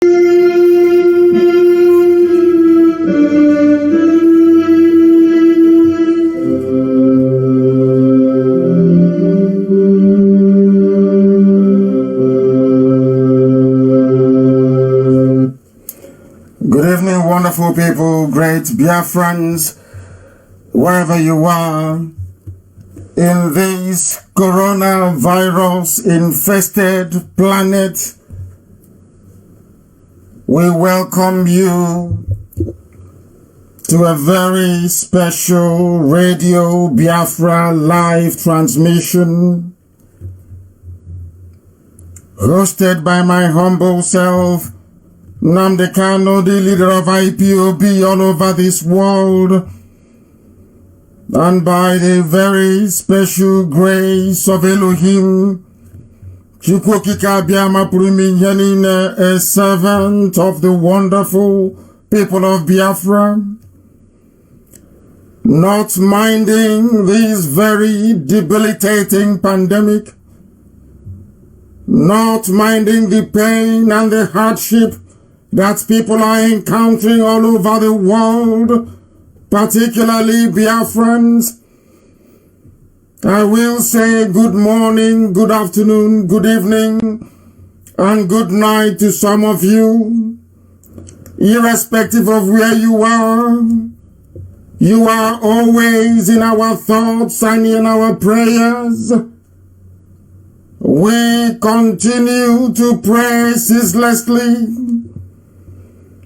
Good evening, wonderful people, great Biafrans, wherever you are, in this coronavirus-infested planet. We welcome you to a very special Radio Biafra live transmission, hosted by my humble self, Nnamdi Kanu, the leader of IPOB all over this world, and by the very special grace of Elohim, a servant of the wonderful people of Biafra, not minding this very debilitating pandemic, not minding the pain and the hardship that people are encountering all over the world, particularly Biafrans. I will say good morning, good afternoon, good evening, and good night to some of you, irrespective of where you are. You are always in our thoughts and in our prayers. We continue to pray ceaselessly,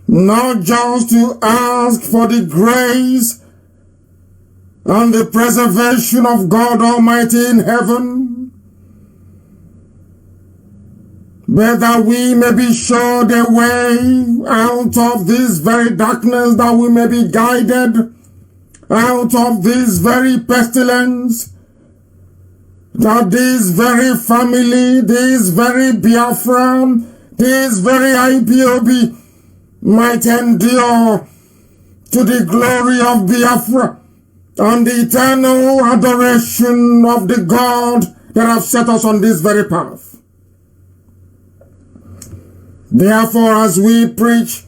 not just to ask for the grace and the preservation of God Almighty in heaven, but that we may be showed a way out of this very darkness, that we may be guided out of this very pestilence, that this very family, this very Biafra, this very IPOB might endure to the glory of Biafra and the eternal adoration of the God that have set us on this very path. Therefore, as we preach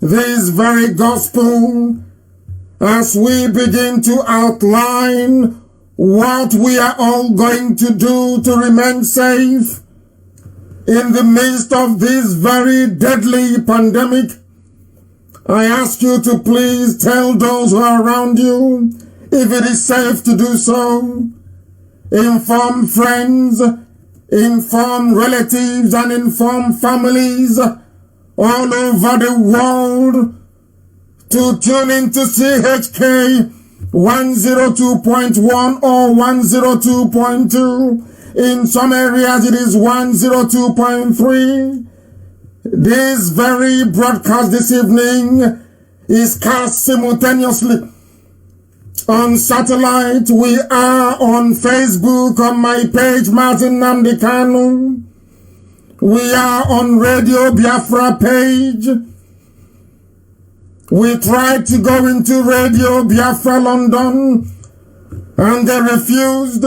this very gospel, as we begin to outline what we are all going to do to remain safe in the midst of this very deadly pandemic, I ask you to please tell those who are around you, if it is safe to do so. Inform friends, inform relatives, and inform families all over the world to tune into CHK 102.1 or 102.2. In some areas it is 102.3. This very broadcast this evening is cast simultaneously on satellite. We are on Facebook on my page, Mazi Nnamdi Kanu. We are on Radio Biafra page. We tried to go into Radio Biafra London and they refused.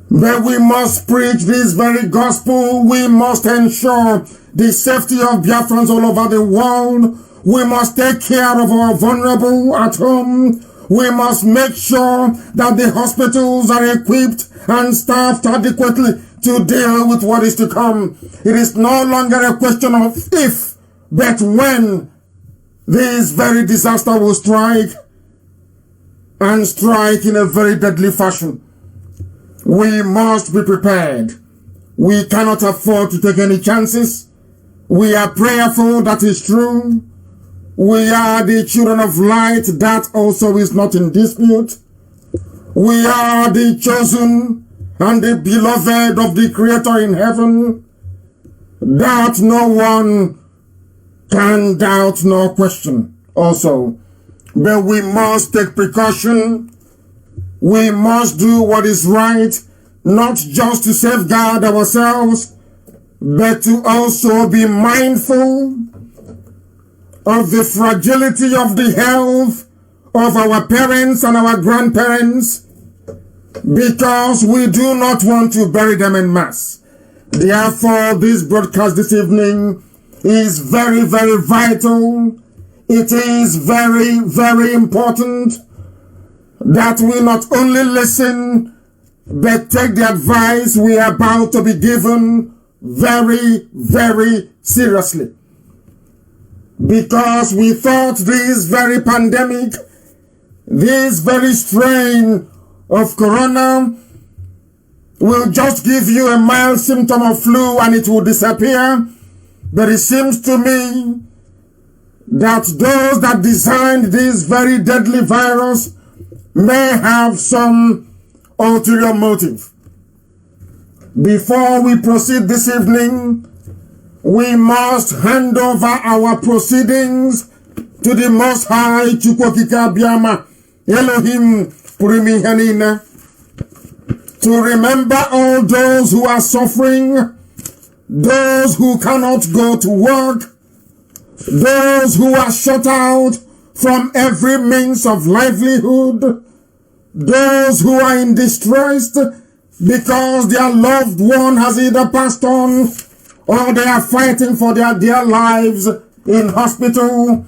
But we must preach this very gospel. We must ensure the safety of Biafrans all over the world. We must take care of our vulnerable at home. We must make sure that the hospitals are equipped and staffed adequately to deal with what is to come. It is no longer a question of if, but when this very disaster will strike, and strike in a very deadly fashion. We must be prepared. We cannot afford to take any chances. We are prayerful, that is true. We are the children of light, that also is not in dispute. We are the chosen and the beloved of the Creator in heaven, that no one can doubt nor question also. But we must take precaution. We must do what is right, not just to safeguard ourselves, but to also be mindful of the fragility of the health of our parents and our grandparents, because we do not want to bury them en masse. Therefore, this broadcast this evening is very, very vital. It is very, very important that we not only listen, but take the advice we are about to be given very, very seriously. Because we thought this very pandemic, this very strain of corona will just give you a mild symptom of flu and it will disappear. But it seems to me that those that designed this very deadly virus may have some ulterior motive. Before we proceed this evening, we must hand over our proceedings to the Most High Chukwokika Biama Elohim Purimihanina, to remember all those who are suffering, those who cannot go to work, those who are shut out from every means of livelihood, those who are in distress because their loved one has either passed on or they are fighting for their dear lives in hospital.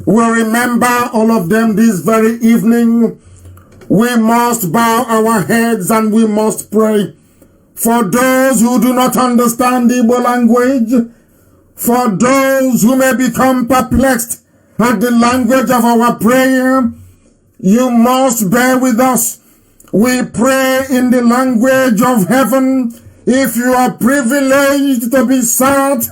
We remember all of them this very evening. We must bow our heads and we must pray for those who do not understand the Igbo language, for those who may become perplexed at the language of our prayer. You must bear with us. We pray in the language of heaven. If you are privileged to be sat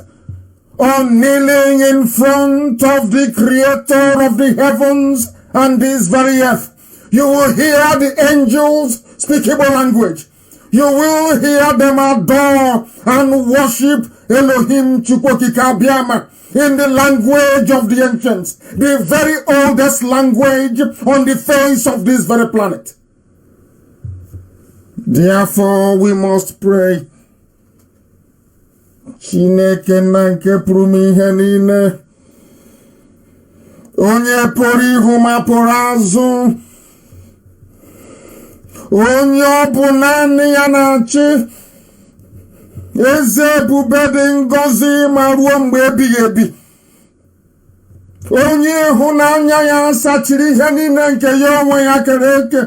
or kneeling in front of the Creator of the heavens and this very earth, you will hear the angels speak Igbo language. You will hear them adore and worship Elohim Chukwokika Biama in the language of the ancients, the very oldest language on the face of this very planet. Therefore, we must pray. Chineke na nke pụrụ m ihe niile, onye pụrụ ihu ma pụrụ azụ, onye ọ bụ naanị ya na-achị, eze ebube dị ngọzi ma ruo mgbe ebighị ebi, onye ịhụnanya ya sachiri ihe niile nke ya onwe ya kere eke,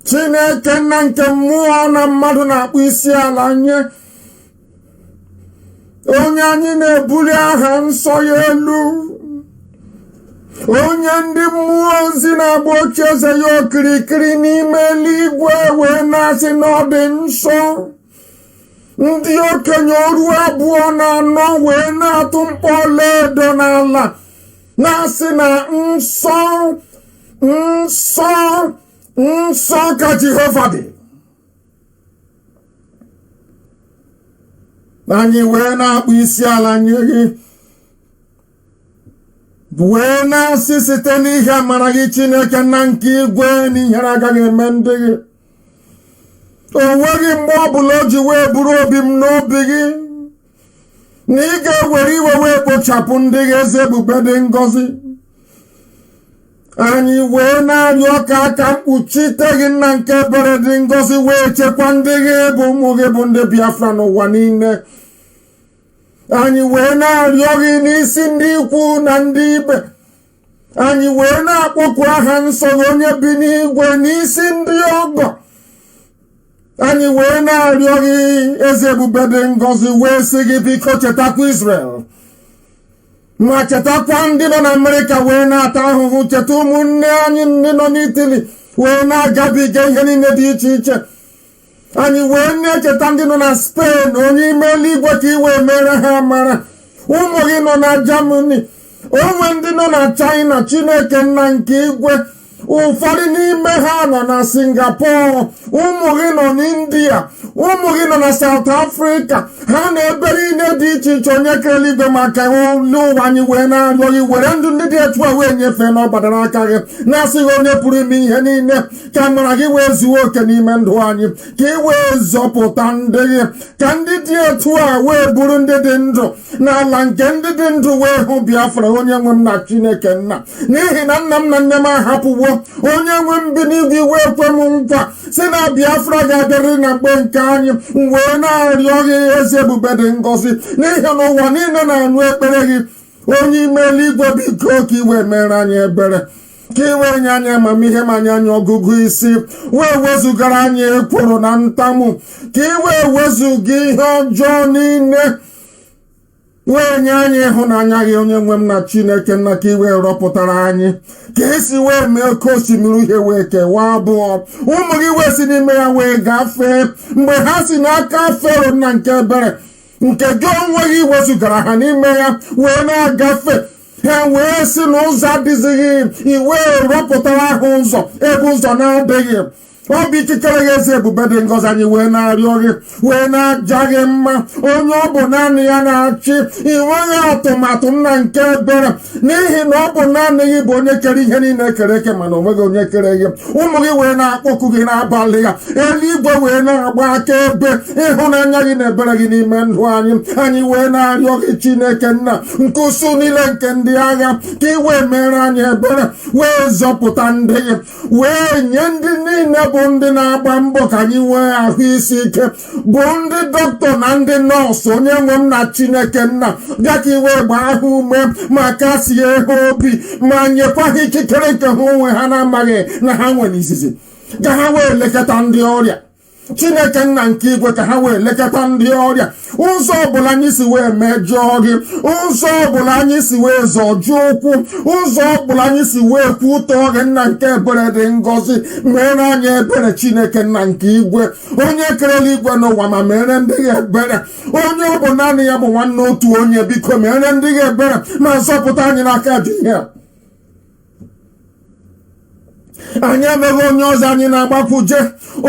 Chineke nna nke mmụọ na mmadụ na-akpụ isi ala nye, onye anyị na-ebuli aha nsọ ya elu, onye ndị mmụọ ozi na-agba ocheeze ya okirikiri n'ime eluigwe wee na-asị na ọ dị nsọ, ndị okenye ọrụ abụọ na anọ wee na-atụ mkpọ ọlaedo n'ala na-asị na nsọ nsọ nsọ ka Jehova dị. Anyị wee na-akpụ isi ala nye gị, wee na-asị site n'ihe amara gị Chineke na nke igwe na ihere agaghị eme ndị gị. O nweghị mgbe ọbụla o ji wee buru obi m n'obi gị na ị ga-ewere iwe wee kpochapụ ndị gị eze ebube dị ngọzi. Anyị wee na-arịọ ka aka mkpuchite gị na nke ebere dị ngọzi wee chekwa ndị gị bụ ụmụ gị bụ ndị Biafra n'ụwa niile. Anyị wee na-arịọ gị n'isi ndị ikwu na ndị ibe. Anyị wee na-akpọku aha nsọ gị onye bi n'igwe n'isi ndị ọgọ. Anyị wee na-arịọ gị eze ebube dị ngọzi wee sị gị biko chetakwa Israel, ma chetakwa ndị nọ na Amerịka wee na-ata ahụhụ, cheta ụmụnne anyị ndị nọ n'Itali wee na-agabiga ihe niile dị iche iche. Anyị wee na-echeta ndị nọ na Spain, onye ime eluigwe ka i wee mere ha amara. Ụmụ gị nọ na Germany, onwe ndị nọ na China, Chineke nna nke igwe, ụfọdụ n'ime ha nọ na Singapore, ụmụ gị nọ n'India, ụmụ gị nọ na South Africa, ha na-ebe niile dị iche iche. Onye kere eluigwe maka olu ụwa, anyị wee na-arịọ gị were ndụ ndị dị etu a wee nyefee n'ọbara n'aka gị, na-asịghị onye pụrụ ime ihe niile ka amara gị wee zuo oke n'ime ndụ anyị, ka ị wee zọpụta ndị gị, ka ndị dị etu a wee bụrụ ndị dị ndụ n'ala nke ndị dị ndụ wee hụ Biafra onye nwe m na Chineke nna. N'ihi na nna m na nne m ahapụwo onye nwe mbinigwe iwe ekwe m nkwa si na Biafra ga-adịrị na mgbe nke anyị wee na-arịọ gị ezi ebube dị ngọzi n'ihi na ụwa niile na-anụ ekpere gị onye ime eluigwe biko ka iwe mere anyị ebere ka iwe nye anyị amamihe ma nye anyị ọgụgụ isi wee wezugara anyị ekworo na ntamu ka iwe wezuga ihe ọjọọ niile wee nye anyị ịhụnanya gị onye nwe m na Chineke nna ka iwe rọpụtara anyị ka esi wee mee ka osimiri uhie wee kewaa abụọ ụmụ gị wee si n'ime ya wee gafee mgbe ha si n'aka Fero nna nke ebere nke gị onwe gị wezugara ha n'ime ya wee na-agafe ha wee si n'ụzọ adịzighị iwe rọpụtara ha ụzọ ebe ụzọ na-adịghị ọ bụ ikikere gị ezi ebube dị ngọzi anyị wee na-arịọ gị wee na-aja gị mma onye ọ bụ naanị ya na-achị inweghị atụmatụ nna nke ebere n'ihi na ọ bụ naanị gị bụ onye kere ihe niile kere eke mana onweghị onye kere gị ụmụ gị wee na-akpọku gị n'abalị ya eluigwe wee na-agba aka ebe ịhụnanya gị na ebere gị n'ime ndụ anyị wee na-arịọ gị Chineke nna nke usu niile nke ndị agha ka ị wee mere anyị ebere wee zọpụta ndị gị wee nye ndị niile bụ ndị na-agba mbọ ka anyị nwee ahụ isi ike bụ ndị dọkịta na ndị nọọsụ onye nwe m na Chineke nna bịa ka iwe gbaa ha ume ma kasie ha obi ma nyekwa ha ikikere nke ha onwe ha na-amaghị na ha nwere izizi ka ha wee lekọta ndị ọrịa Chineke nna nke igwe ka ha wee lekọta ndị ọrịa ụzọ ọbụla anyị si wee mejọọ gị ụzọ ọbụla anyị si wee zọjụọ ụkwụ ụzọ ọbụla anyị si wee kwutọọ gị nna nke ebere dị ngọzi mere anyị ebere Chineke nna nke igwe onye kerela igwe n'ụwa ma mere ndị gị ebere onye ọ bụ naanị ya bụ nwanne otu onye biko mere ndị gị ebere ma zọpụta anyị n'aka dị ihe anyị enweghị onye ọzọ anyị na-agbakwuje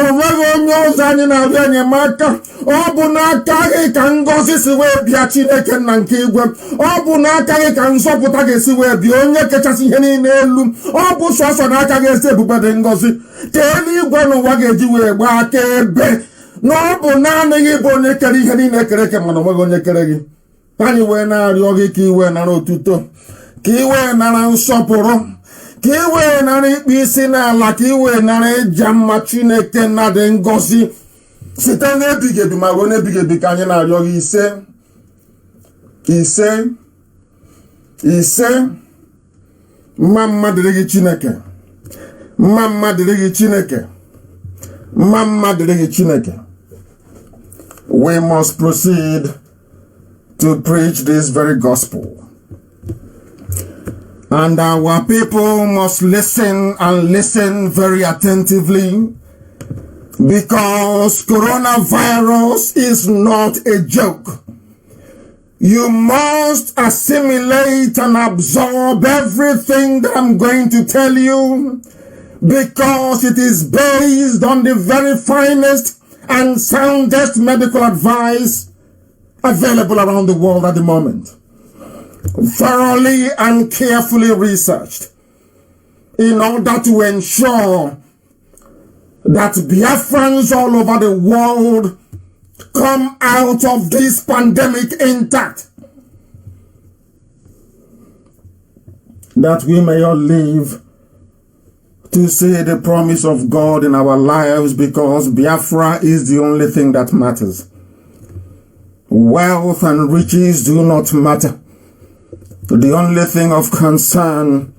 onweghị onye ọzọ anyị na-arịọ enyemaka ọ bụ n'aka gị ka ngọzi si wee bịa Chineke nna nke igwe ọ bụ n'aka gị ka nzọpụta ga-esi wee bịa onye kachasị ihe niile elu ọ bụ sọsọ n'aka gị esi ebube dị ngọzi ka eluigwe n'ụwa ga-eji wee gbaa aka ebe na ọ bụ naanị gị bụ onye kere ihe niile kere eke mana onweghị onye kere gị anyị wee na-arịọ gị ka iwe nara otuto ka iwe nara nsọpụrụ ka iwe nara ikpe isi n'ala ka iwe nara ịja mma Chineke na dị ngọzi site n'ebighị ebi ma ruo n'ebighị ebi ka anyị na-arịọ gị ise mma mma dịrị gị Chineke mma mma dịrị gị Chineke mma mma dịrị gị Chineke. We must proceed to preach this very gospel. And our people must listen and listen very attentively because coronavirus is not a joke. You must assimilate and absorb everything that I'm going to tell you because it is based on the very finest and soundest medical advice available around the world at the moment. Thoroughly and carefully researched in order to ensure that Biafrans all over the world come out of this pandemic intact, that we may all live to see the promise of God in our lives, because Biafra is the only thing that matters. Wealth and riches do not matter. The only thing of concern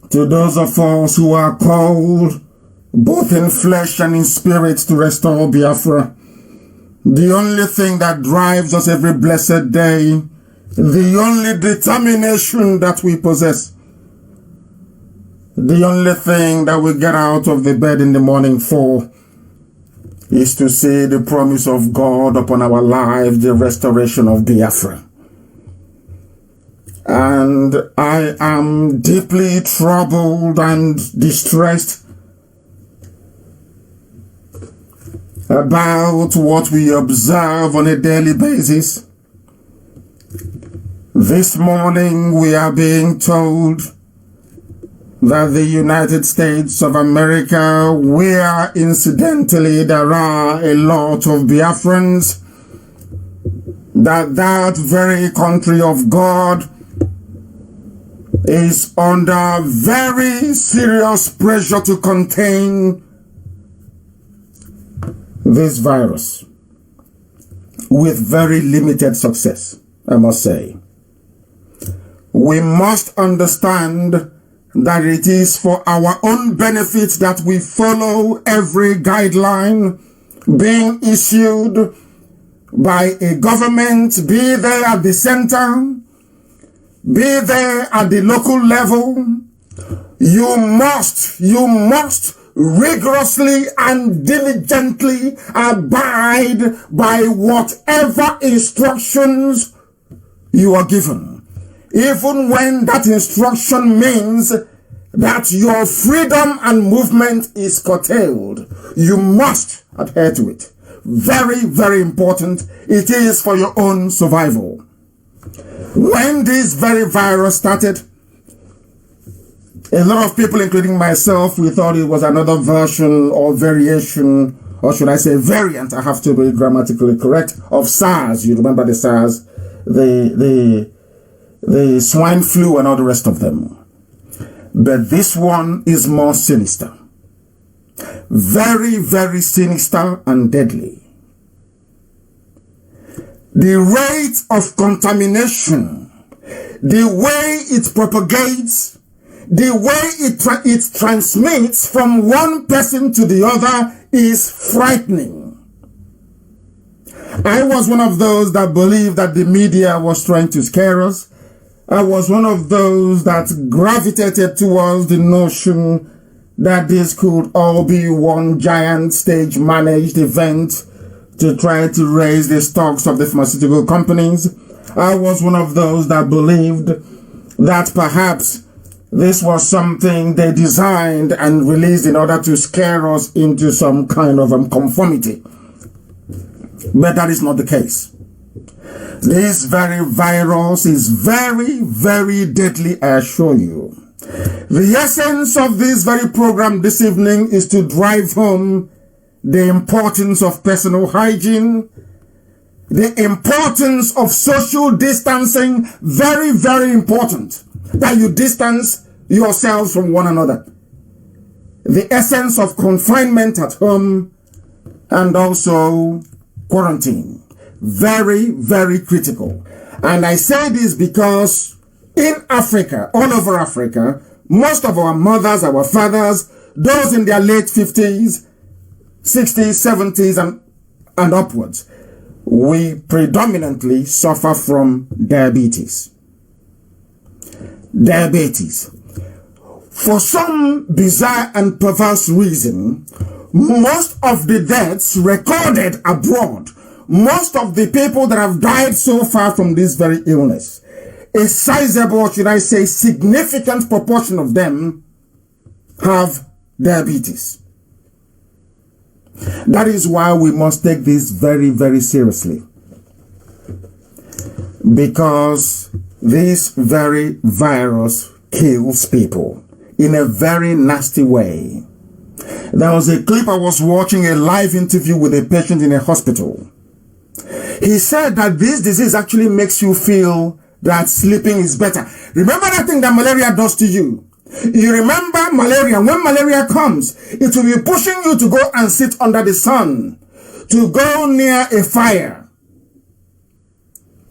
to those of us who are called both in flesh and in spirit to restore Biafra, the only thing that drives us every blessed day, the only determination that we possess, the only thing that we get out of the bed in the morning for is to see the promise of God upon our lives, the restoration of Biafra. And I am deeply troubled and distressed about what we observe on a daily basis. This morning we are being told that the United States of America, where incidentally there are a lot of Biafrans, that very country of God is under very serious pressure to contain this virus with very limited success, I must say. We must understand that it is for our own benefit that we follow every guideline being issued by a government, be they at the center, be they at the local level. You must rigorously and diligently abide by whatever instructions you are given, even when that instruction means that your freedom and movement is curtailed. You must adhere to it. Very, very important. It is for your own survival. When this very virus started, a lot of people, including myself, we thought it was another version or variation, or should I say variant, I have to be grammatically correct, of SARS. You remember the SARS, the swine flu and all the rest of them. But this one is more sinister. Very, very sinister and deadly. The rate of contamination, the way it propagates, the way it transmits from one person to the other is frightening. I was one of those that believed that the media was trying to scare us. I was one of those that gravitated towards the notion that this could all be one giant stage managed event to try to raise the stocks of the pharmaceutical companies. I was one of those that believed that perhaps this was something they designed and released in order to scare us into some kind of conformity. But that is not the case. This very virus is very, very deadly, I assure you. The essence of this very program this evening is to drive home the importance of personal hygiene, the importance of social distancing, very, very important, that you distance yourselves from one another. The essence of confinement at home and also quarantine. Very, very critical. And I say this because in Africa, all over Africa, most of our mothers, our fathers, those in their late 50s, 60s, 70s and upwards, we predominantly suffer from diabetes. Diabetes. For some bizarre and perverse reason, most of the deaths recorded abroad, most of the people that have died so far from this very illness, a sizable, or should I say significant proportion of them have diabetes. That is why we must take this very, very seriously. Because this very virus kills people in a very nasty way. There was a clip I was watching, a live interview with a patient in a hospital. He said that this disease actually makes you feel that sleeping is better. Remember that thing that malaria does to you? You remember malaria. When malaria comes, it will be pushing you to go and sit under the sun, to go near a fire,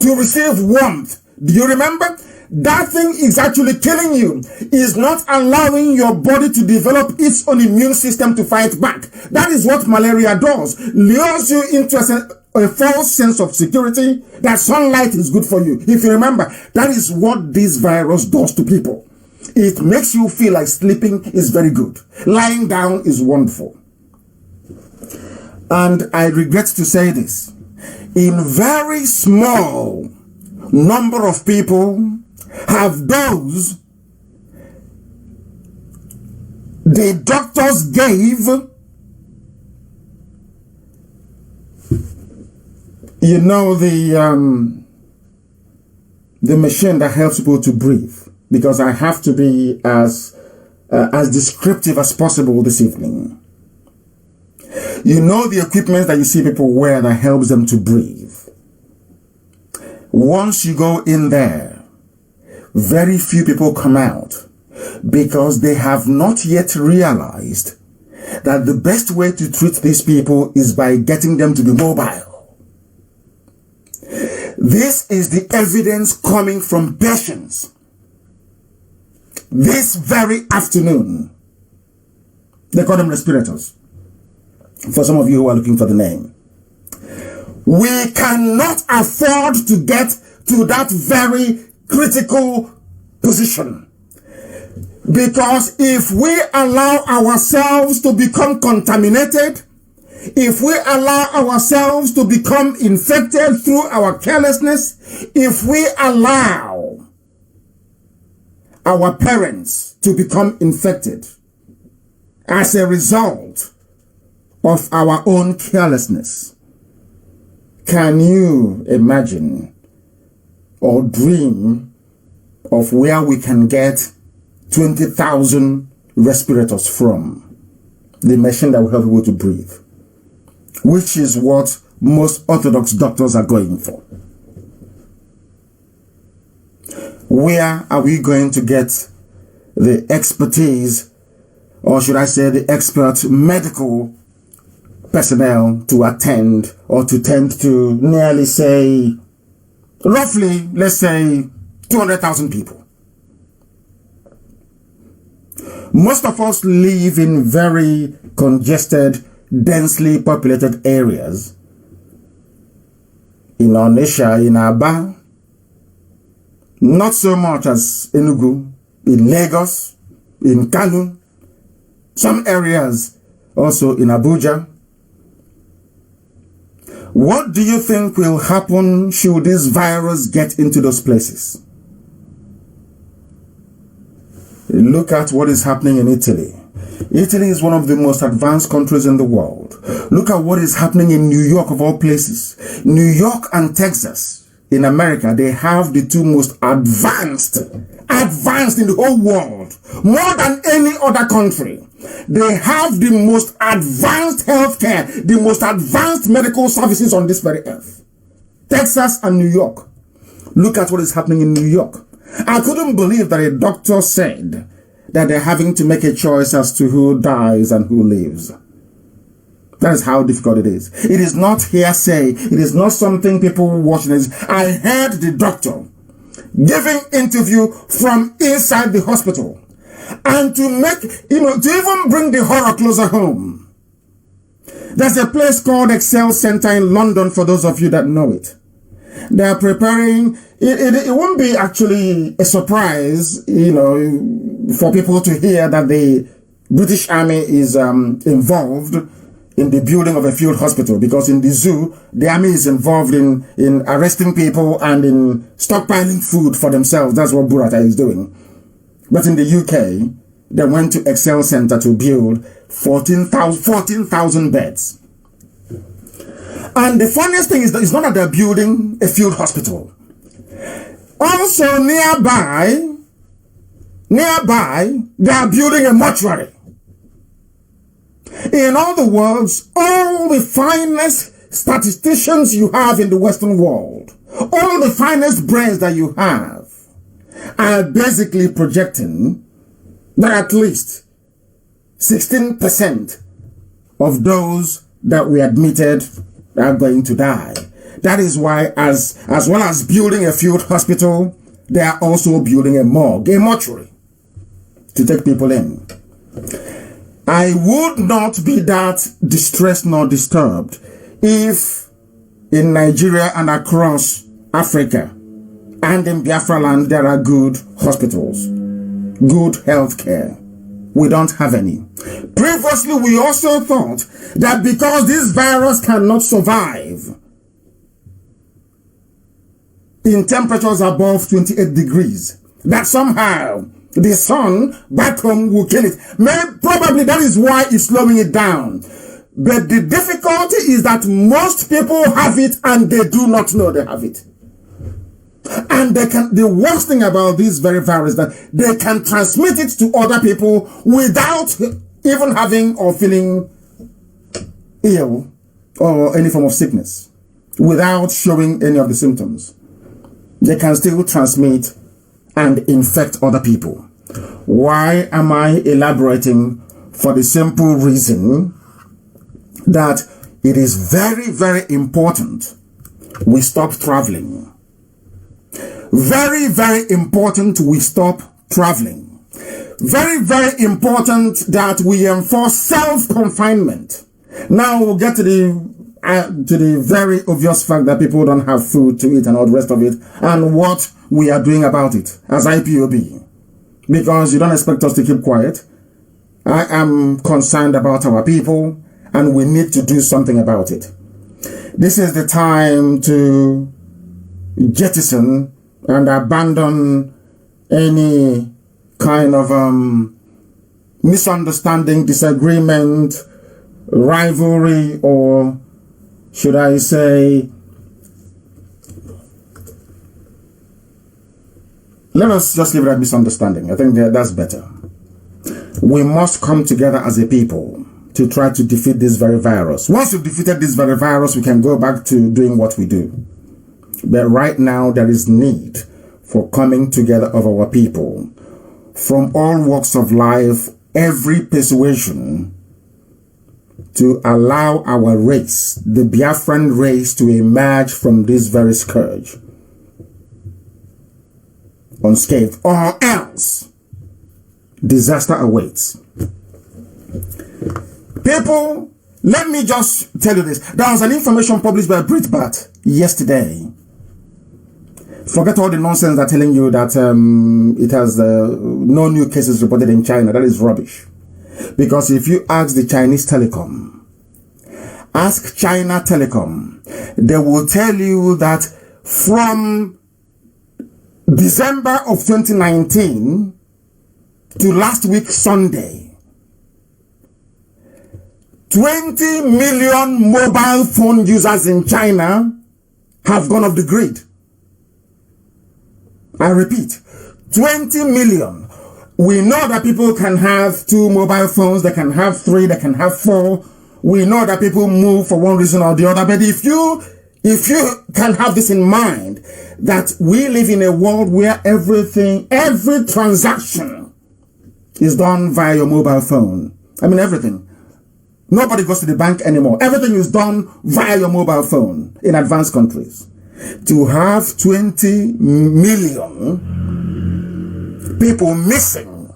to receive warmth. Do you remember? That thing is actually killing you. It's not allowing your body to develop its own immune system to fight back. That is what malaria does. Lures you into a false sense of security that sunlight is good for you. If you remember, that is what this virus does to people. It makes you feel like sleeping is very good. Lying down is wonderful. And I regret to say this. In very small number of people have those the doctors gave, you know, the machine that helps people to breathe. Because I have to be as descriptive as possible this evening. You know the equipment that you see people wear that helps them to breathe. Once you go in there, very few people come out because they have not yet realized that the best way to treat these people is by getting them to be mobile. This is the evidence coming from patients. This very afternoon, they call them respirators. For some of you who are looking for the name. We cannot afford to get to that very critical position. Because if we allow ourselves to become contaminated, if we allow ourselves to become infected through our carelessness, if we allow our parents to become infected as a result of our own carelessness, can you imagine or dream of where we can get 20,000 respirators from? The machine that will help people to breathe, which is what most orthodox doctors are going for. Where are we going to get the expertise, or should I say the expert medical personnel to attend or to tend to nearly, say, roughly, let's say 200,000 people? Most of us live in very congested, densely populated areas. In Onitsha, in Aba, not so much as Enugu, in Lagos, in Kanu, some areas also in Abuja. What do you think will happen should this virus get into those places? Look at what is happening in Italy. Italy is one of the most advanced countries in the world. Look at what is happening in New York, of all places. New York and Texas in America, they have the two most advanced in the whole world, more than any other country. They have the most advanced healthcare, the most advanced medical services on this very earth. Texas and New York. Look at what is happening in New York. I couldn't believe that a doctor said that they're having to make a choice as to who dies and who lives. That is how difficult it is. It is not hearsay. It is not something people watching. I heard the doctor giving interview from inside the hospital. And to make, to even bring the horror closer home, there's a place called Excel Center in London, for those of you that know it. They are preparing, it won't be actually a surprise, for people to hear that the British Army is involved in the building of a field hospital, because in the zoo, the army is involved in arresting people and in stockpiling food for themselves. That's what Burata is doing. But in the UK, they went to Excel Center to build 14,000 beds. And the funniest thing is that it's not that they're building a field hospital. Also nearby, they are building a mortuary. In other words, all the finest statisticians you have in the Western world, all the finest brains that you have, are basically projecting that at least 16% of those that we admitted are going to die. That is why, as well as building a field hospital, they are also building a morgue, a mortuary, to take people in. I would not be that distressed nor disturbed if in Nigeria and across Africa and in Biafra land there are good hospitals, good health care. We don't have any. Previously, we also thought that because this virus cannot survive in temperatures above 28 degrees, that somehow the sun back home will kill it. Probably that is why it's slowing it down. But the difficulty is that most people have it and they do not know they have it. And the worst thing about this very virus is that they can transmit it to other people without even having or feeling ill or any form of sickness, without showing any of the symptoms. They can still transmit and infect other people. Why am I elaborating? For the simple reason that it is very, very important we stop traveling. Very, very important we stop traveling. Very, very important that we enforce self-confinement. Now we'll get to the very obvious fact that people don't have food to eat and all the rest of it, and what we are doing about it as IPOB. Because you don't expect us to keep quiet. I am concerned about our people, and we need to do something about it. This is the time to jettison and abandon any kind of misunderstanding, disagreement, rivalry, or should I say, let us just leave it at misunderstanding. I think that's better. We must come together as a people to try to defeat this very virus. Once we've defeated this very virus, we can go back to doing what we do. But right now, there is need for coming together of our people from all walks of life, every persuasion, to allow our race, the Biafran race, to emerge from this very scourge unscathed, or else disaster awaits. People, let me just tell you this. There was an information published by Breitbart yesterday. Forget all the nonsense they're telling you that it has no new cases reported in China. That is rubbish. Because if you ask the Chinese telecom, ask China Telecom, they will tell you that from December of 2019 to last week Sunday, 20 million mobile phone users in China have gone off the grid. I repeat, 20 million. We know that people can have 2 mobile phones, they can have 3, they can have 4. We know that people move for one reason or the other. But if you can have this in mind, that we live in a world where every transaction is done via your mobile phone. I mean, everything. Nobody goes to the bank anymore. Everything is done via your mobile phone in advanced countries. To have 20 million people missing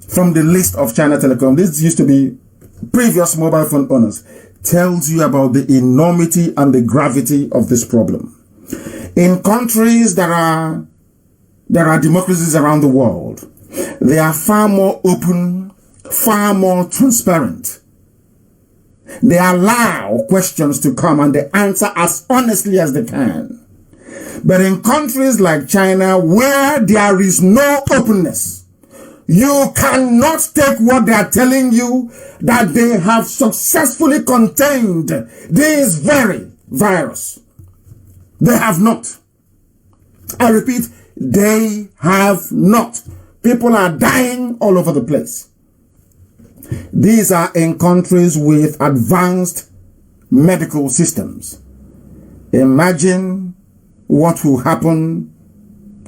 from the list of China Telecom, this used to be previous mobile phone owners, tells you about the enormity and the gravity of this problem. In countries that are democracies around the world, they are far more open, far more transparent. They allow questions to come and they answer as honestly as they can. But in countries like China, where there is no openness, you cannot take what they are telling you, that they have successfully contained this very virus. They have not. I repeat, they have not. People are dying all over the place. These are in countries with advanced medical systems. Imagine what will happen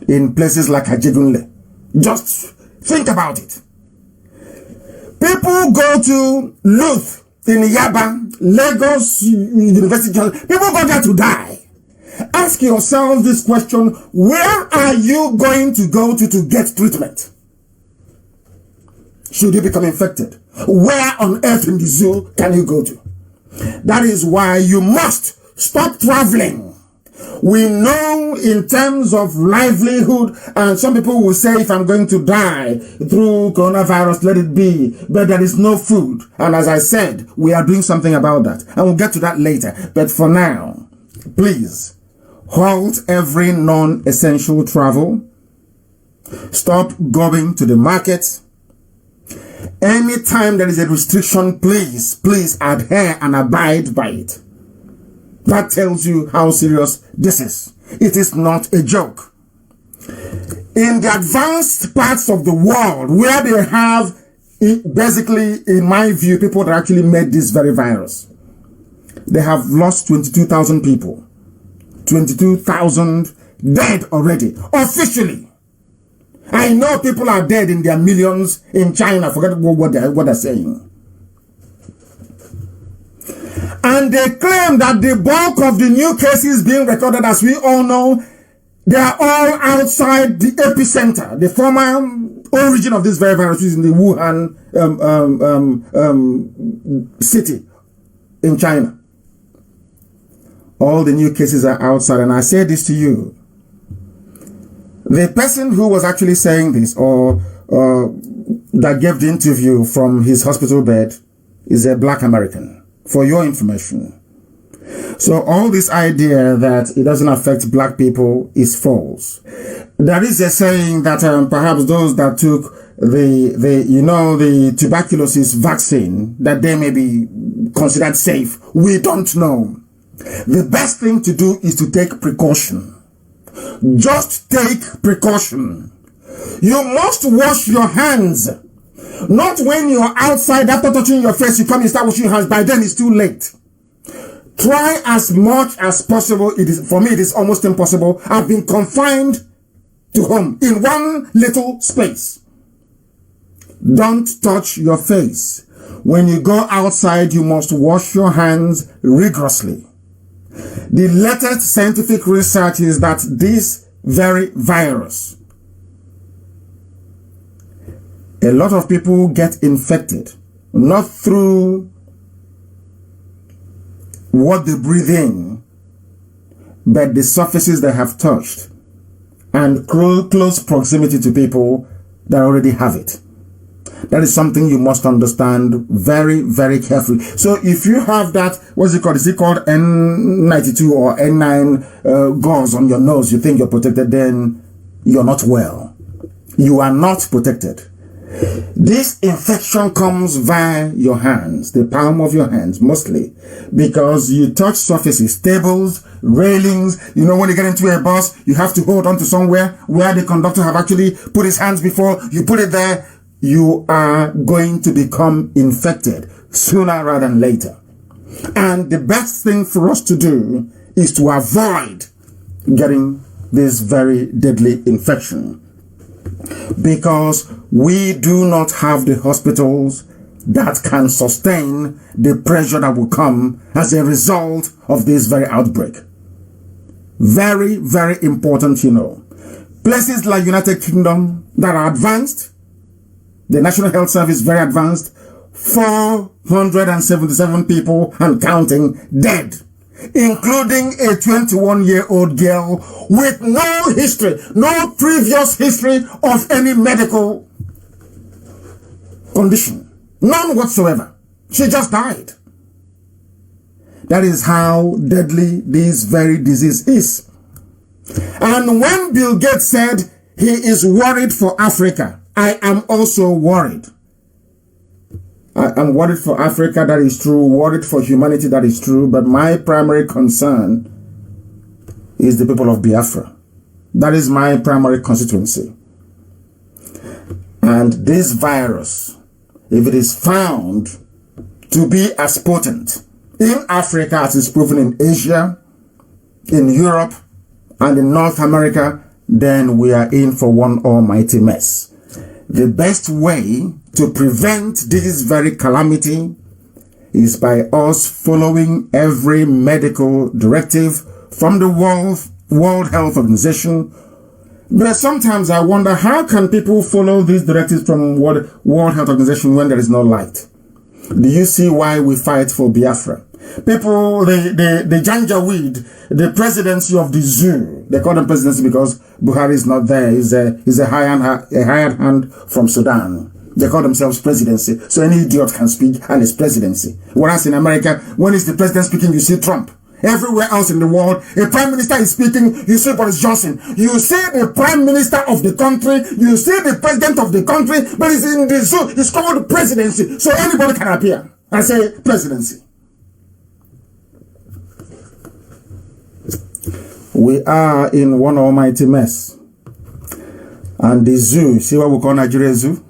in places like Ajegunle. Just think about it. People go to Luth in Yaba, Lagos University. People go there to die. Ask yourself this question: where are you going to go to get treatment? Should you become infected? Where on earth in the zoo can you go to? That is why you must stop traveling. We know in terms of livelihood, and some people will say, if I'm going to die through coronavirus, let it be. But there is no food. And as I said, we are doing something about that. And we'll get to that later. But for now, please, halt every non-essential travel. Stop going to the market. Anytime there is a restriction, please adhere and abide by it. That tells you how serious this is. It is not a joke. In the advanced parts of the world, where they have, basically, in my view, people that actually made this very virus, they have lost 22,000 people. 22,000 dead already, officially. I know people are dead in their millions in China. Forget what they're saying. And they claim that the bulk of the new cases being recorded, as we all know, they are all outside the epicenter, the former origin of this very virus, is in the Wuhan city in China. All the new cases are outside. And I say this to you. The person who was actually saying this, or that gave the interview from his hospital bed, is a black American, for your information. So all this idea that it doesn't affect black people is false. There is a saying that perhaps those that took the tuberculosis vaccine, that they may be considered safe. We don't know. The best thing to do is to take precaution. Just take precaution. You must wash your hands. Not when you're outside, after touching your face, you come and start washing your hands. By then, it's too late. Try as much as possible. For me, it is almost impossible. I've been confined to home in one little space. Don't touch your face. When you go outside, you must wash your hands rigorously. The latest scientific research is that this very virus, a lot of people get infected, not through what they breathe in, but the surfaces they have touched and close proximity to people that already have it. That is something you must understand very, very carefully. So if you have that, what's it called? Is it called N92 or N9 gauze on your nose, you think you're protected, then you're not well. You are not protected. This infection comes via your hands, the palm of your hands mostly, because you touch surfaces, tables, railings. You know, when you get into a bus, you have to hold on to somewhere where the conductor have actually put his hands before. You put it there, you are going to become infected sooner rather than later. And the best thing for us to do is to avoid getting this very deadly infection, because we do not have the hospitals that can sustain the pressure that will come as a result of this very outbreak. Very, very important, you know. Places like United Kingdom that are advanced, the National Health Service very advanced, 477 people and counting dead, including a 21-year-old girl with no history, no previous history of any medical condition. None whatsoever. She just died. That is how deadly this very disease is. And when Bill Gates said he is worried for Africa, I am also worried. I am worried for Africa, that is true. Worried for humanity, that is true. But my primary concern is the people of Biafra. That is my primary constituency. And this virus, if it is found to be as potent in Africa as is proven in Asia, in Europe, and in North America, then we are in for one almighty mess. The best way to prevent this very calamity is by us following every medical directive from the World Health Organization. But sometimes I wonder, how can people follow these directives from World Health Organization when there is no light? Do you see why we fight for Biafra? People, the Janjaweed, the presidency of the zoo, they call them presidency because Buhari is not there. He's a hired hand from Sudan. They call themselves presidency. So any idiot can speak and it's presidency. Whereas in America, when it's the president speaking, you see Trump. Everywhere else in the world, a prime minister is speaking, you see Boris Johnson. You see the prime minister of the country, you see the president of the country, but it's in the zoo. It's called presidency. So anybody can appear and say presidency. We are in one almighty mess. And the zoo, see what we call Nigeria zoo?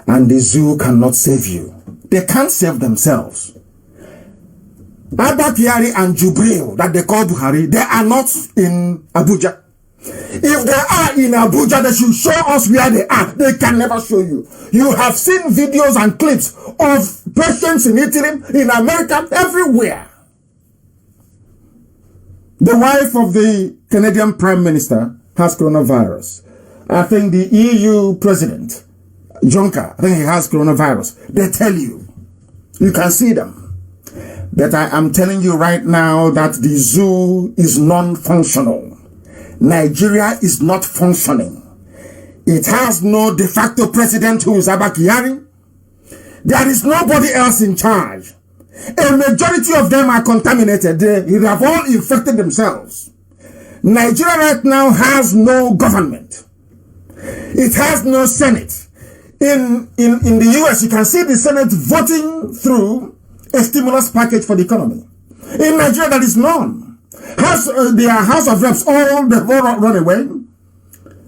And the zoo cannot save you. They can't save themselves. Abba Kyari and Jubril, that they call Buhari, they are not in Abuja. If they are in Abuja, they should show us where they are. They can never show you. You have seen videos and clips of patients in Italy, in America, everywhere. The wife of the Canadian Prime Minister has coronavirus. I think the EU President, Juncker, I think he has coronavirus. They tell you. You can see them. But I am telling you right now that the zoo is non-functional. Nigeria is not functioning. It has no de facto president who is Abba Kyari. There is nobody else in charge. A majority of them are contaminated. They have all infected themselves. Nigeria right now has no government. It has no Senate. In the US, you can see the Senate voting through a stimulus package for the economy. In Nigeria, there is none. Their House of Reps, they've all run away.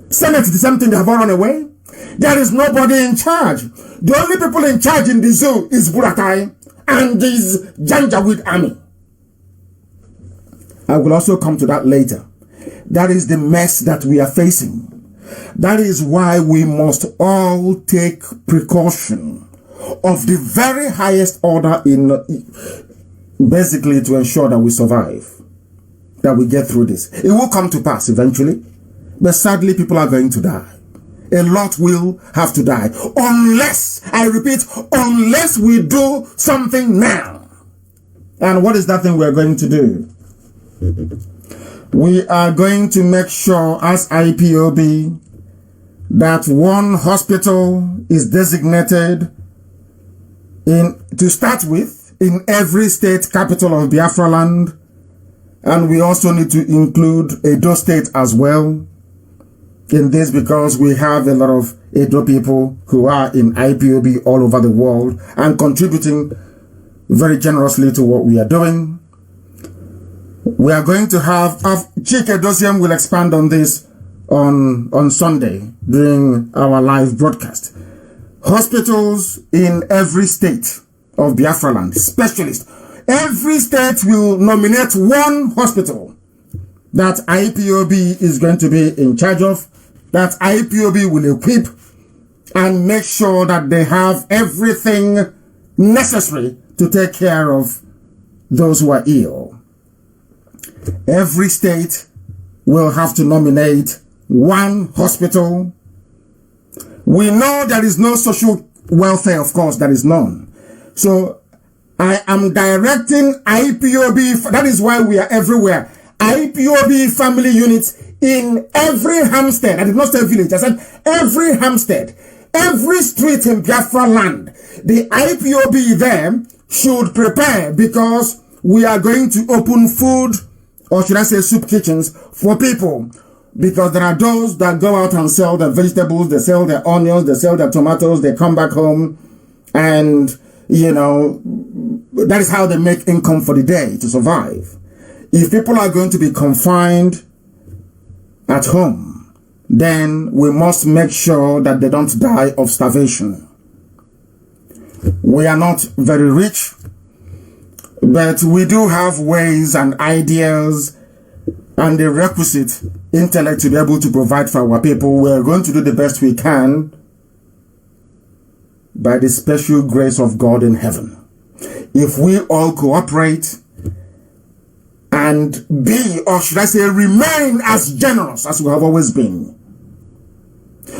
Senate, the same thing, they have all run away. There is nobody in charge. The only people in charge in the zoo is Buratai and this Janjaweed army. I will also come to that later. That is the mess that we are facing. That is why we must all take precaution of the very highest order basically to ensure that we survive, that we get through this. It will come to pass eventually, but sadly people are going to die. A lot will have to die unless, I repeat, unless we do something now. And what is that thing we're going to do? We are going to make sure as IPOB that one hospital is designated to start with in every state capital of Biafra land, and we also need to include Edo State as well in this, because we have a lot of Edo people who are in IPOB all over the world and contributing very generously to what we are doing. We are going to have Chike Dosium will expand on this on Sunday during our live broadcast. Hospitals in every state of Biafra land, specialists. Every state will nominate one hospital that IPOB is going to be in charge of, that IPOB will equip and make sure that they have everything necessary to take care of those who are ill. Every state will have to nominate one hospital. We know there is no social welfare, of course, that is none. So I am directing IPOB, that is why we are everywhere. IPOB family units in every Hampstead. I did not say village, I said every Hampstead, every street in Biafra land. The IPOB there should prepare, because we are going to open food, or should I say soup kitchens, for people. Because there are those that go out and sell their vegetables, they sell their onions, they sell their tomatoes, they come back home, and, you know, that is how they make income for the day to survive. If people are going to be confined at home, then we must make sure that they don't die of starvation. We are not very rich, but we do have ways and ideas and the requisite intellect to be able to provide for our people. We're going to do the best we can by the special grace of God in heaven. If we all cooperate and be, or should I say, remain as generous as we have always been.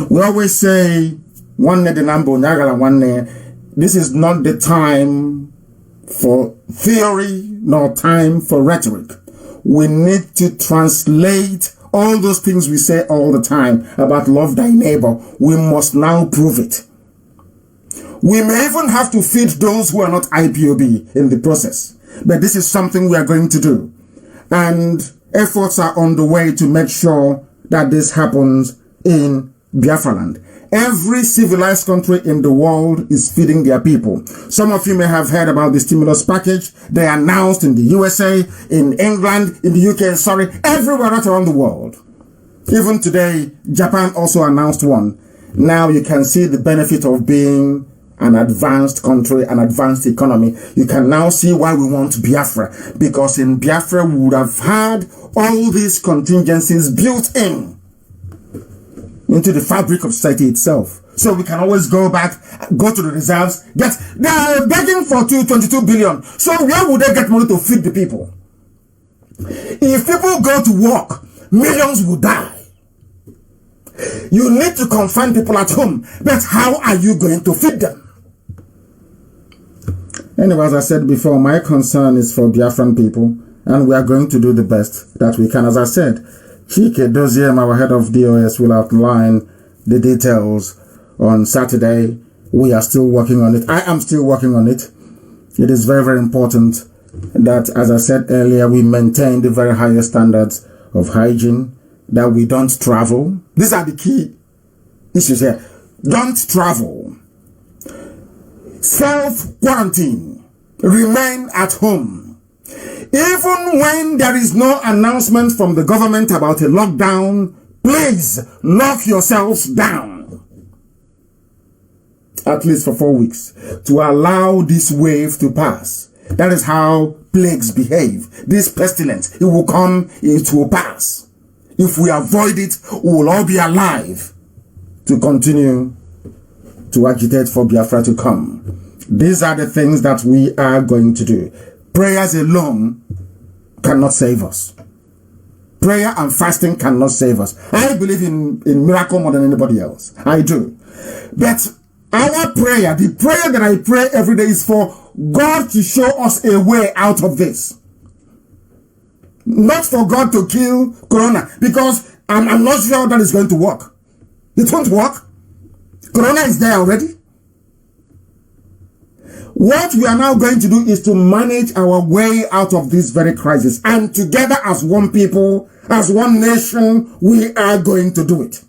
We always say, this is not the time for theory nor time for rhetoric. We need to translate all those things we say all the time about love thy neighbor. We must now prove it. We may even have to feed those who are not IPOB in the process. But this is something we are going to do. And efforts are on the way to make sure that this happens in Biafra land. Every civilized country in the world is feeding their people. Some of you may have heard about the stimulus package. They announced in the USA, in England, in the UK, everywhere right around the world. Even today, Japan also announced one. Now you can see the benefit of being an advanced country, an advanced economy. You can now see why we want Biafra. Because in Biafra, we would have had all these contingencies built in into the fabric of society itself. So we can always go back, go to the reserves, they're begging for 22 billion. So where would they get money to feed the people? If people go to work, millions will die. You need to confine people at home, but how are you going to feed them? Anyway, as I said before, my concern is for Biafran people, and we are going to do the best that we can. As I said, Chike Doziem, our head of DOS, will outline the details on Saturday. We are still working on it. I am still working on it. It is very, very important that, as I said earlier, we maintain the very highest standards of hygiene, that we don't travel. These are the key issues here. Don't travel. Self-quarantine. Remain at home. Even when there is no announcement from the government about a lockdown, please lock yourselves down. At least for 4 weeks. To allow this wave to pass. That is how plagues behave. This pestilence, it will come, it will pass. If we avoid it, we will all be alive to continue to agitate for Biafra to come. These are the things that we are going to do. Prayers alone cannot save us. Prayer and fasting cannot save us. I believe in miracle more than anybody else. I do. But our prayer, the prayer that I pray every day, is for God to show us a way out of this. Not for God to kill Corona, because I'm not sure that is going to work. It won't work. Corona is there already. What we are now going to do is to manage our way out of this very crisis. And together as one people, as one nation, we are going to do it.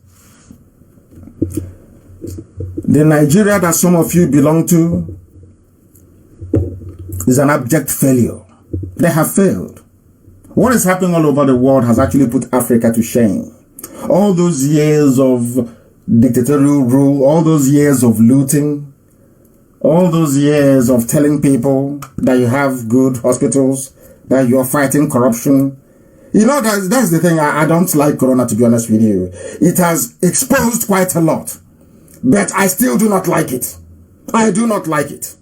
The Nigeria that some of you belong to is an abject failure. They have failed. What is happening all over the world has actually put Africa to shame. All those years of dictatorial rule, all those years of looting, all those years of telling people that you have good hospitals, that you are fighting corruption. You know, that's the thing. I don't like Corona, to be honest with you. It has exposed quite a lot. But I still do not like it. I do not like it.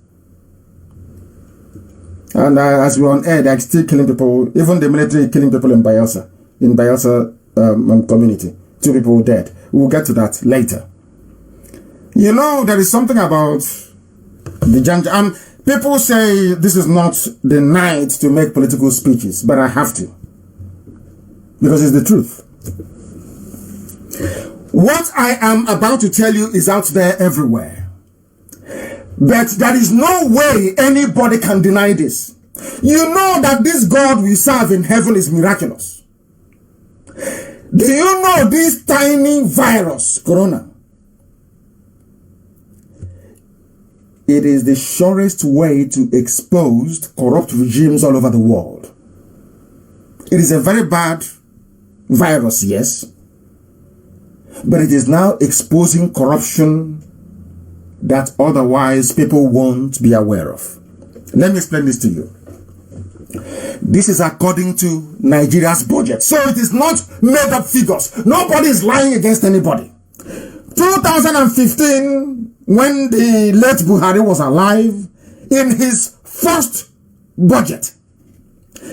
And as we're on air, they're still killing people. Even the military killing people in Bielsa community. 2 people dead. We'll get to that later. You know, there is something about the Janja. People say this is not the night to make political speeches, but I have to. Because it's the truth. What I am about to tell you is out there everywhere. But there is no way anybody can deny this. You know that this God we serve in heaven is miraculous. Do you know this tiny virus, Corona? It is the surest way to expose corrupt regimes all over the world. It is a very bad virus, yes. But it is now exposing corruption that otherwise people won't be aware of. Let me explain this to you. This is according to Nigeria's budget. So it is not made up figures. Nobody is lying against anybody. 2015, when the late Buhari was alive, in his first budget,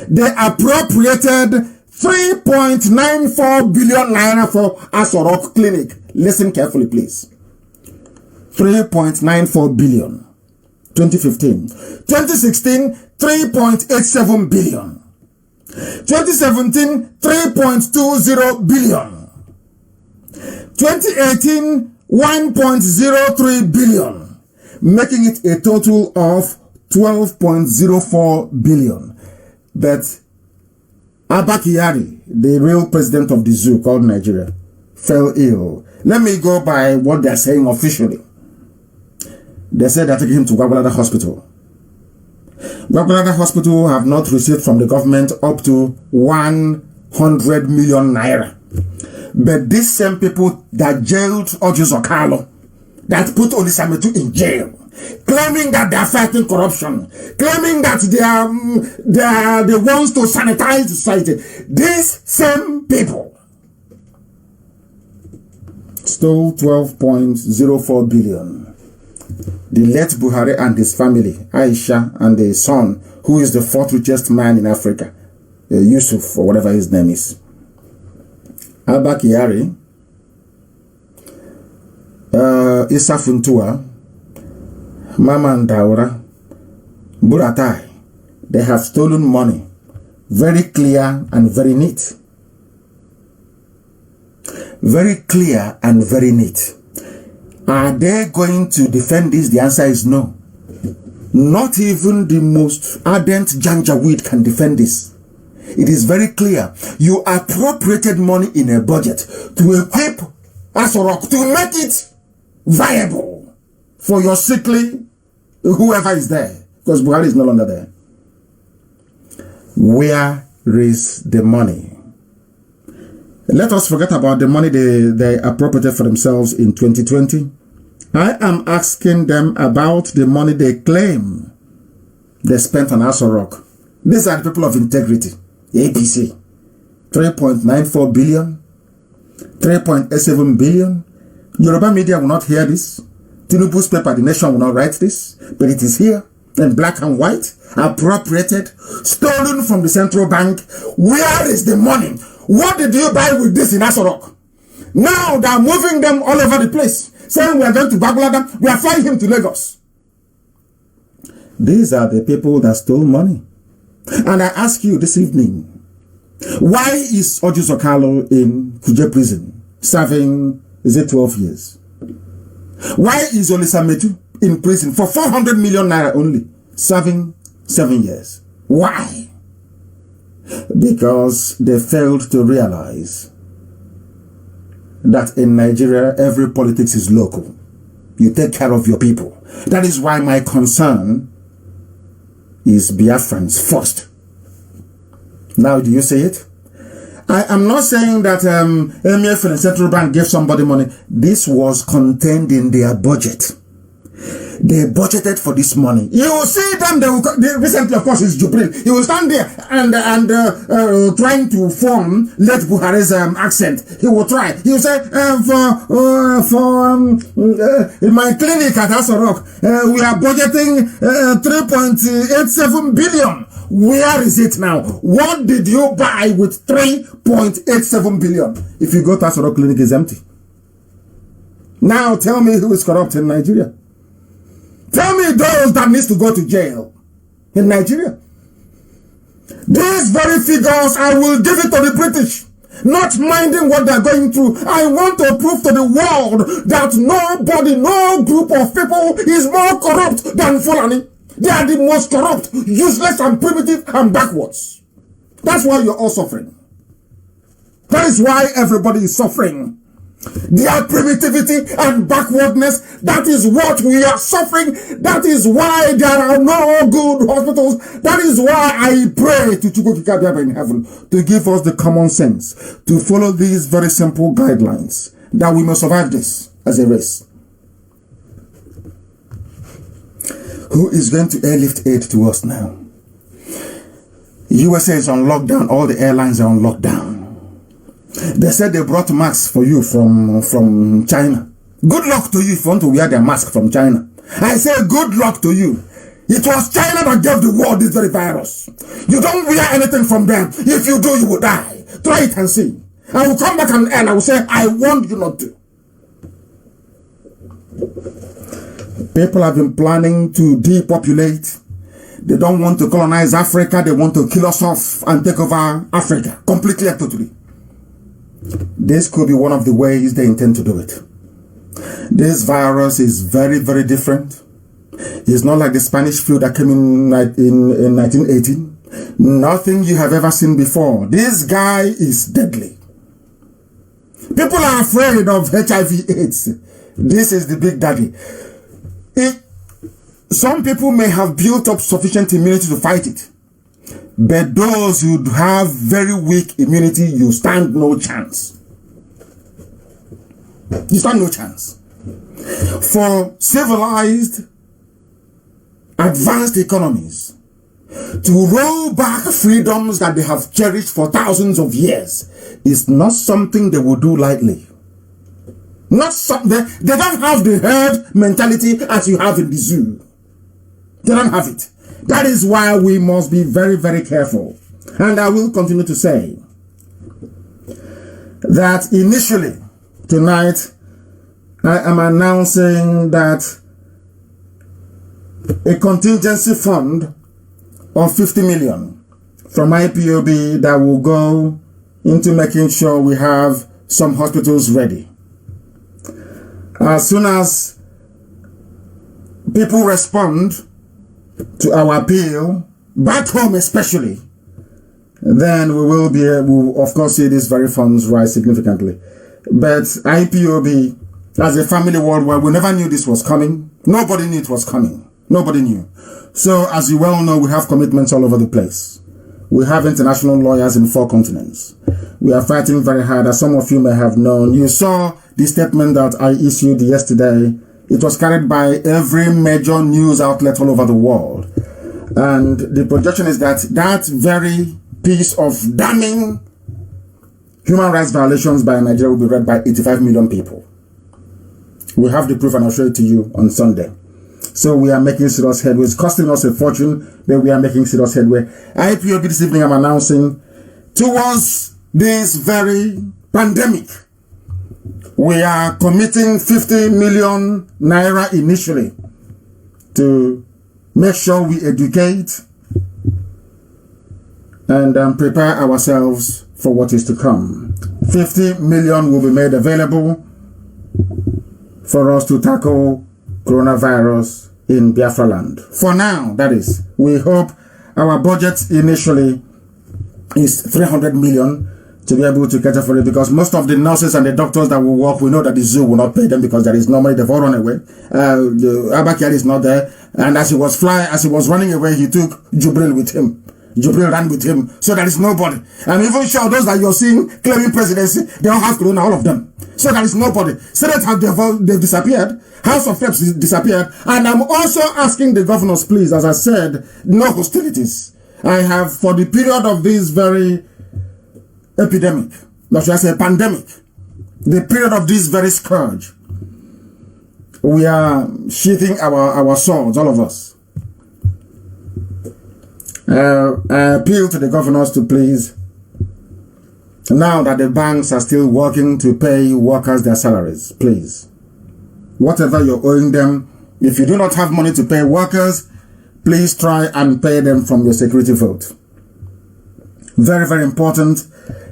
they appropriated 3.94 billion naira for Asorok Clinic. Listen carefully, please. 3.94 billion. 2015. 2016, 3.87 billion. 2017, 3.20 billion. 2018, 1.03 billion, making it a total of 12.04 billion. But Abba Kyari, the real president of the zoo called Nigeria, fell ill. Let me go by what they're saying officially. They said they're taking him to Gwagwalada Hospital. Gwagwalada Hospital have not received from the government up to 100 million naira. But these same people that jailed Ojus Okalo, that put Olisametu in jail, claiming that they are fighting corruption, claiming that they are the ones to sanitize the society. These same people stole 12.04 billion. The late Buhari and his family, Aisha and the son, who is the fourth richest man in Africa, Yusuf or whatever his name is. Abba Kyari, Issa Funtua, Mama Ndaura, Buratai, they have stolen money. Very clear and very neat. Very clear and very neat. Are they going to defend this? The answer is no. Not even the most ardent Janjaweed can defend this. It is very clear. You appropriated money in a budget to equip Asorok, to make it viable for your sickly whoever is there. Because Buhari is no longer there. Where is the money? Let us forget about the money they appropriated for themselves in 2020. I am asking them about the money they claim they spent on Asorok. These are the people of integrity. APC. 3.94 billion. 3.87 billion. Yoruba media will not hear this. Tinubu's paper, The Nation, will not write this. But it is here in black and white. Appropriated. Stolen from the central bank. Where is the money? What did you buy with this in Asorok? Now they are moving them all over the place, saying we are going to Bagula them, we are flying him to Lagos. These are the people that stole money. And I ask you this evening, why is Oju Sokalo in Kuje prison, serving, is it 12 years? Why is Olisa Metu in prison for 400 million naira only, serving 7 years? Why? Because they failed to realize that in Nigeria, every politics is local. You take care of your people. That is why my concern is Biafrans first. Now, do you see it? I am not saying that MF and the Central Bank gave somebody money. This was contained in their budget. They budgeted for this money. You will see them, recently, of course, it's Jubril. He will stand there and trying to form let Buhari's accent. He will try. He will say, in my clinic at Asorok, we are budgeting 3.87 billion. Where is it now? What did you buy with 3.87 billion? If you go to Asorok clinic, it's empty. Now tell me who is corrupt in Nigeria. Tell me those that needs to go to jail in Nigeria. These very figures, I will give it to the British, not minding what they're going through. I want to prove to the world that nobody, no group of people is more corrupt than Fulani. They are the most corrupt, useless and primitive and backwards. That's why you're all suffering. That is why everybody is suffering. Their primitivity and backwardness, that is what we are suffering. That is why there are no good hospitals. That is why I pray to Chukwukika in heaven to give us the common sense to follow these very simple guidelines that we must survive this as a race. Who is going to airlift aid to us now? USA is on lockdown. All the airlines are on lockdown. They said they brought masks for you from China. Good luck to you if you want to wear their mask from China. I say good luck to you. It was China that gave the world this very virus. You don't wear anything from them. If you do, you will die. Try it and see. I will come back and I will say, I warned you not to. People have been planning to depopulate. They don't want to colonize Africa. They want to kill us off and take over Africa completely and totally. This could be one of the ways they intend to do it. This virus is very, very different. It's not like the Spanish flu that came in 1918. Nothing you have ever seen before. This guy is deadly. People are afraid of HIV/AIDS. This is the big daddy. Some people may have built up sufficient immunity to fight it. But those who have very weak immunity, you stand no chance. You stand no chance. For civilized, advanced economies to roll back freedoms that they have cherished for thousands of years is not something they will do lightly. Not some, they don't have the herd mentality as you have in the zoo. They don't have it. That is why we must be very, very careful. And I will continue to say that initially tonight I am announcing that a contingency fund of 50 million from IPOB that will go into making sure we have some hospitals ready. As soon as people respond to our appeal, back home especially, then we will of course see these very funds rise significantly. But IPOB, as a family worldwide, we never knew this was coming. Nobody knew it was coming. Nobody knew. So, as you well know, we have commitments all over the place. We have international lawyers in 4 continents. We are fighting very hard, as some of you may have known. You saw the statement that I issued yesterday. It was carried by every major news outlet all over the world. And the projection is that that very piece of damning human rights violations by Nigeria will be read by 85 million people. We have the proof, and I'll show it to you on Sunday. So we are making serious headway. It's costing us a fortune, but we are making serious headway. IPOB this evening, I'm announcing, towards this very pandemic, we are committing 50 million naira initially to make sure we educate and prepare ourselves for what is to come. 50 million will be made available for us to tackle coronavirus in Biafra land. For now, that is. We hope our budget initially is 300 million to be able to cater for it, because most of the nurses and the doctors that will work, we know that the zoo will not pay them because there is no money. They've all run away. The Abakiari is not there. And as he was running away, he took Jubril with him. Jubril ran with him. So there is nobody. I'm even sure those that you're seeing claiming presidency, they all have corona, all of them. So there is nobody. Senate they've disappeared. House of Reps disappeared. And I'm also asking the governors, please, as I said, no hostilities. I have, for the period of this very epidemic, or should I say pandemic, the period of this very scourge, we are sheathing our swords, all of us. I appeal to the governors to please, now that the banks are still working to pay workers their salaries, please, whatever you're owing them, if you do not have money to pay workers, please try and pay them from your security vote. Very, very important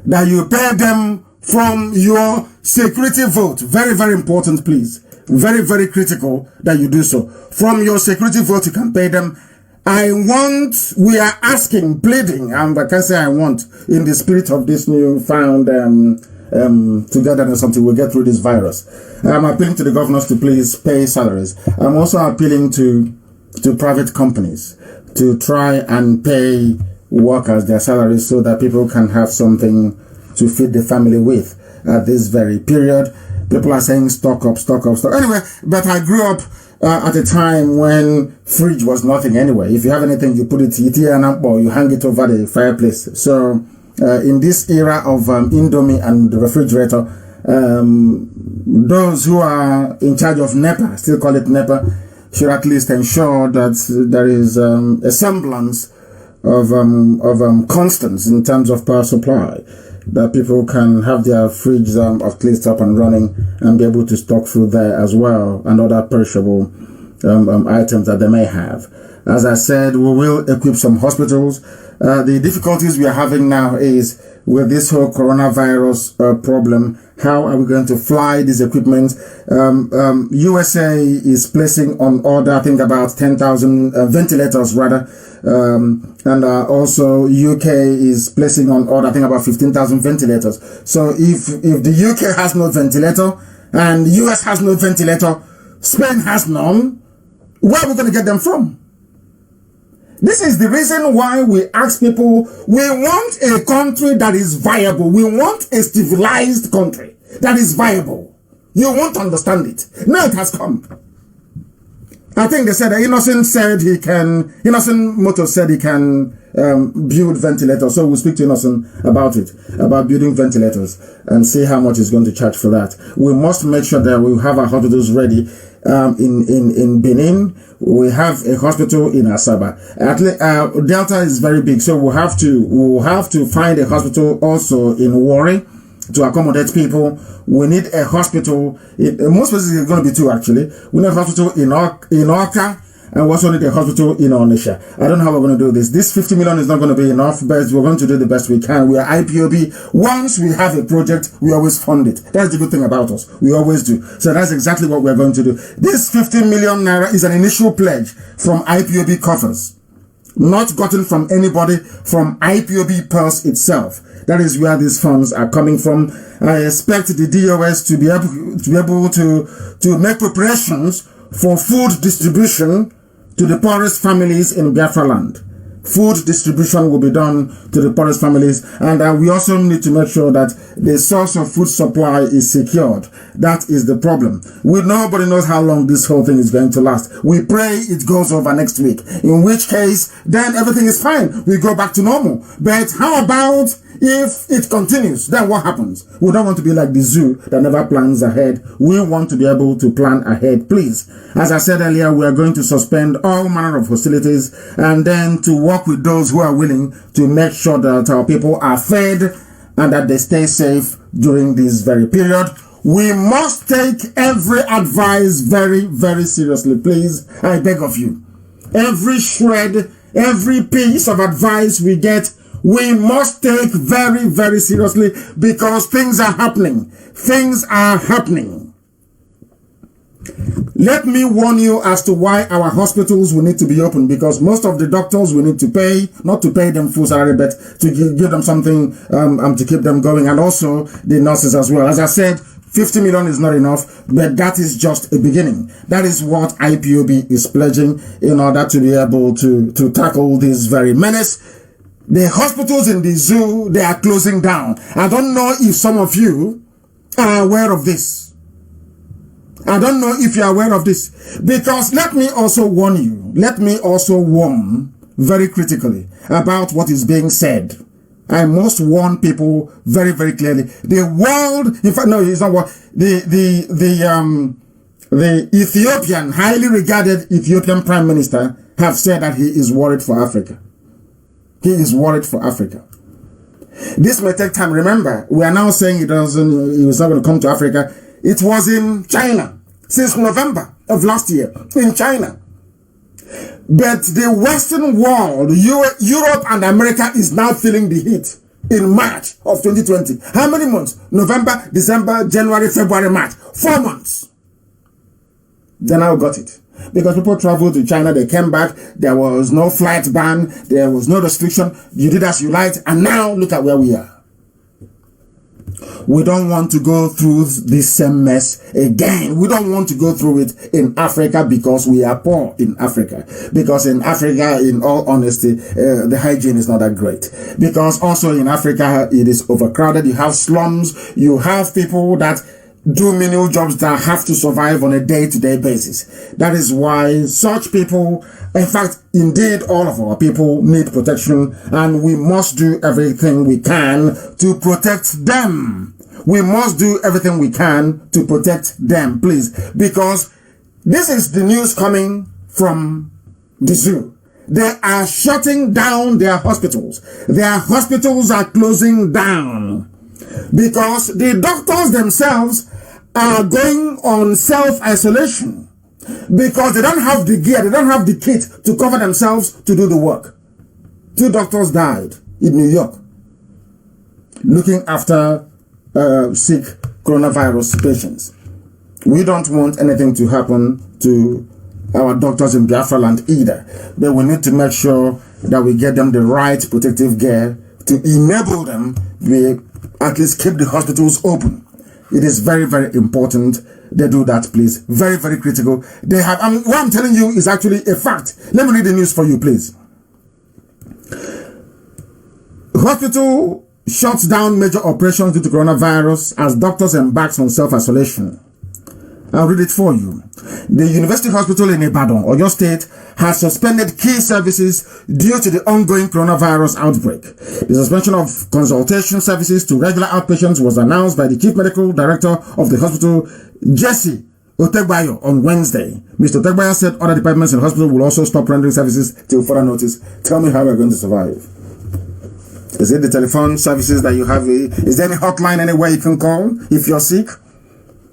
that you pay them from your security vote. Very, very important, please. Very, very critical that you do so. From your security vote, you can pay them. We are asking, pleading, and I can say I want, in the spirit of this newfound togetherness until we get through this virus. I'm appealing to the governors to please pay salaries. I'm also appealing to private companies to try and pay workers their salaries so that people can have something to feed the family with at this very period. People are saying stock up. Anyway, but I grew up at a time when fridge was nothing anyway. If you have anything, you put it or you hang it over the fireplace. So in this era of Indomie and the refrigerator, those who are in charge of NEPA, still call it NEPA, should at least ensure that there is a semblance of constants in terms of power supply, that people can have their fridge at least up and running and be able to stock food there as well, and other perishable items that they may have. As I said, we will equip some hospitals. The difficulties we are having now is with this whole coronavirus problem. How are we going to fly this equipment? USA is placing on order, I think, about 10,000 ventilators rather. And also UK is placing on order, I think, about 15,000 ventilators. So if the UK has no ventilator and US has no ventilator, Spain has none, where are we going to get them from? This is the reason why we ask people, we want a country that is viable. We want a civilized country that is viable. You won't understand it. Now it has come. I think they said that Innocent Motors said he can build ventilators. So we'll speak to Innocent about it, about building ventilators, and see how much he's going to charge for that. We must make sure that we have our hospitals ready. In Benin, we have a hospital in Asaba. Delta is very big, so we'll have to find a hospital also in Warri to accommodate people. We need a hospital. Most places are going to be two, actually. We need a hospital in Oka, and we also need a hospital in Onitsha. I don't know how we're going to do this. This 50 million is not going to be enough, but we're going to do the best we can. We are IPOB. Once we have a project, we always fund it. That's the good thing about us. We always do. So that's exactly what we're going to do. This 50 million naira is an initial pledge from IPOB coffers, not gotten from anybody, from IPOB purse itself. That is where these funds are coming from. I expect the DOS to be able to make preparations for food distribution to the poorest families in Biafra land. Food distribution will be done to the poorest families, and we also need to make sure that the source of food supply is secured. That is the problem. Nobody knows how long this whole thing is going to last. We pray it goes over next week, in which case then everything is fine. We go back to normal. But how about if it continues? Then what happens? We don't want to be like the zoo that never plans ahead. We want to be able to plan ahead, please. As I said earlier, we are going to suspend all manner of hostilities and then to work with those who are willing to make sure that our people are fed and that they stay safe during this very period. We must take every advice very, very seriously, please. I beg of you. Every shred, every piece of advice we get, we must take very, very seriously, because things are happening. Things are happening. Let me warn you as to why our hospitals will need to be open, because most of the doctors will need to pay, not to pay them full salary, but to give them something to keep them going, and also the nurses as well. As I said, 50 million is not enough, but that is just a beginning. That is what IPOB is pledging in order to be able to tackle this very menace. The hospitals in the zoo, they are closing down. I don't know if some of you are aware of this. I don't know if you are aware of this. Because let me also warn you. Let me also warn very critically about what is being said. I must warn people very, very clearly. The world, in fact, no, it's not what, the Ethiopian, highly regarded Ethiopian Prime Minister have said that he is worried for Africa. He is worried for Africa. This may take time. Remember, we are now saying he was not going to come to Africa. It was in China since November of last year, in China. But the Western world, Europe and America, is now feeling the heat in March of 2020. How many months? November, December, January, February, March. 4 months. They now got it. Because people traveled to China, they came back, there was no flight ban, there was no restriction, you did as you liked, and now look at where we are. We don't want to go through this same mess again. We don't want to go through it in Africa, because we are poor in Africa. Because in Africa, in all honesty, the hygiene is not that great. Because also in Africa, it is overcrowded. You have slums, you have people that do menial jobs that have to survive on a day-to-day basis. That is why such people, in fact, indeed, all of our people need protection, and we must do everything we can to protect them. We must do everything we can to protect them, please, because this is the news coming from the zoo. They are shutting down their hospitals. Their hospitals are closing down because the doctors themselves are going on self-isolation because they don't have the gear, they don't have the kit to cover themselves to do the work. 2 doctors died in New York looking after sick coronavirus patients. We don't want anything to happen to our doctors in Biafra land either, but we need to make sure that we get them the right protective gear to enable them to at least keep the hospitals open. It is very, very important they do that, please. Very, very critical. They have, what I'm telling you is actually a fact. Let me read the news for you, please. Hospital shuts down major operations due to coronavirus as doctors embark on self-isolation. I'll read it for you. The University Hospital in Ibadan, Oyo State, has suspended key services due to the ongoing coronavirus outbreak. The suspension of consultation services to regular outpatients was announced by the Chief Medical Director of the hospital, Jesse Otegbayo, on Wednesday. Mr. Otegbayo said other departments in the hospital will also stop rendering services till further notice. Tell me how we're going to survive. Is it the telephone services that you have? Is there any hotline anywhere you can call if you're sick?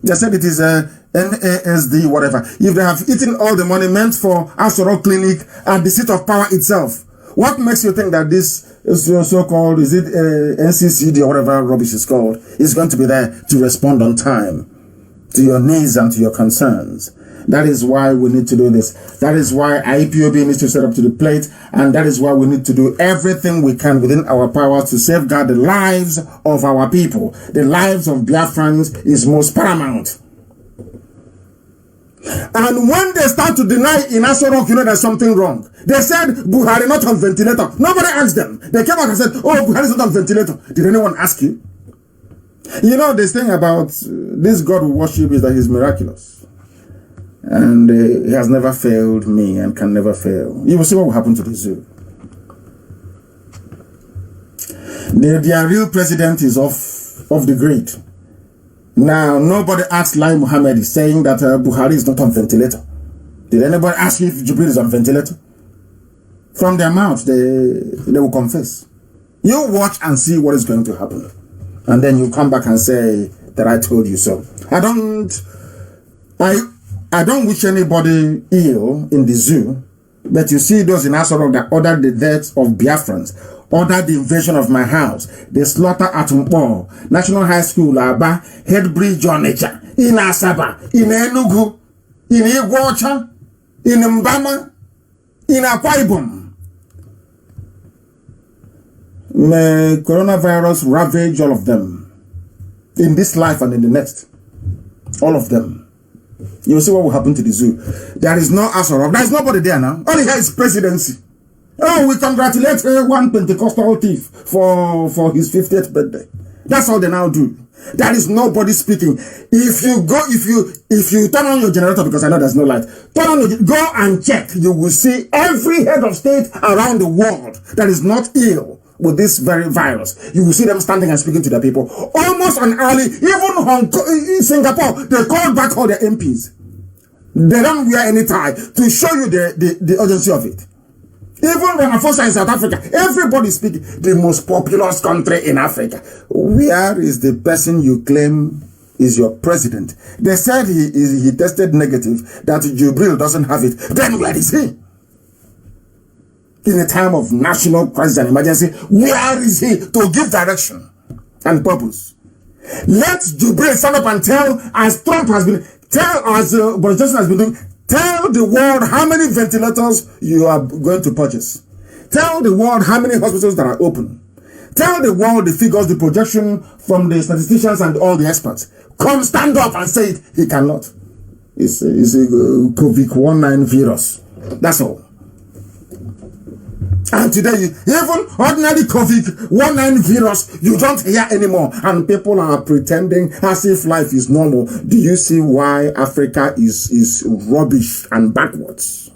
They said it is a NASD, whatever. If they have eaten all the money meant for Asoro Clinic at the seat of power itself, what makes you think that this is so-called, is it NCCD or whatever rubbish is called, is going to be there to respond on time to your needs and to your concerns? That is why we need to do this. That is why IPOB needs to set up to the plate, and that is why we need to do everything we can within our power to safeguard the lives of our people. The lives of Biafrans is most paramount. And when they start to deny in Asoro, you know there's something wrong. They said Buhari not on ventilator. Nobody asked them. They came out and said, oh, Buhari is not on ventilator. Did anyone ask you? You know, this thing about this God we worship is that he's miraculous. And he has never failed me and can never fail. You will see what will happen to the zoo. Their real president is off the grid. Now, nobody asked Lai Mohammed saying that Buhari is not on ventilator. Did anybody ask you if Jubril is on ventilator? From their mouth, they will confess. You watch and see what is going to happen. And then you come back and say that I told you so. I don't wish anybody ill in the zoo, but you see those in Asoro that ordered the deaths of Biafrans, ordered the invasion of my house, the slaughter at Mpo, National High School, Aba, Head Bridge Onitsha, in Asaba, in Enugu, in Iguacha, in Mbama, in Akwa Ibom. May coronavirus ravage all of them, in this life and in the next. All of them. You will see what will happen to the zoo. There is no Asoro. There is nobody there now. All he has is presidency. Oh, we congratulate one Pentecostal thief for his 50th birthday. That's all they now do. There is nobody speaking. If you turn on your generator, because I know there's no light, go and check. You will see every head of state around the world that is not ill with this very virus. You will see them standing and speaking to their people. Almost an hourly, even in Singapore, they called back all their MPs. They don't wear any tie to show you the urgency of it. Even Ramaphosa in South Africa, everybody speaking. The most populous country in Africa. Where is the person you claim is your president? They said he tested negative, that Jubril doesn't have it. Then where is he? In a time of national crisis and emergency, where is he to give direction and purpose? Let Jubril stand up and tell, as Trump has been, as Boris Johnson has been doing, tell the world how many ventilators you are going to purchase. Tell the world how many hospitals that are open. Tell the world the figures, the projection from the statisticians and all the experts. Come stand up and say it. He cannot. It's a COVID-19 virus. That's all. And today, even ordinary COVID-19 virus, you don't hear anymore. And people are pretending as if life is normal. Do you see why Africa is rubbish and backwards?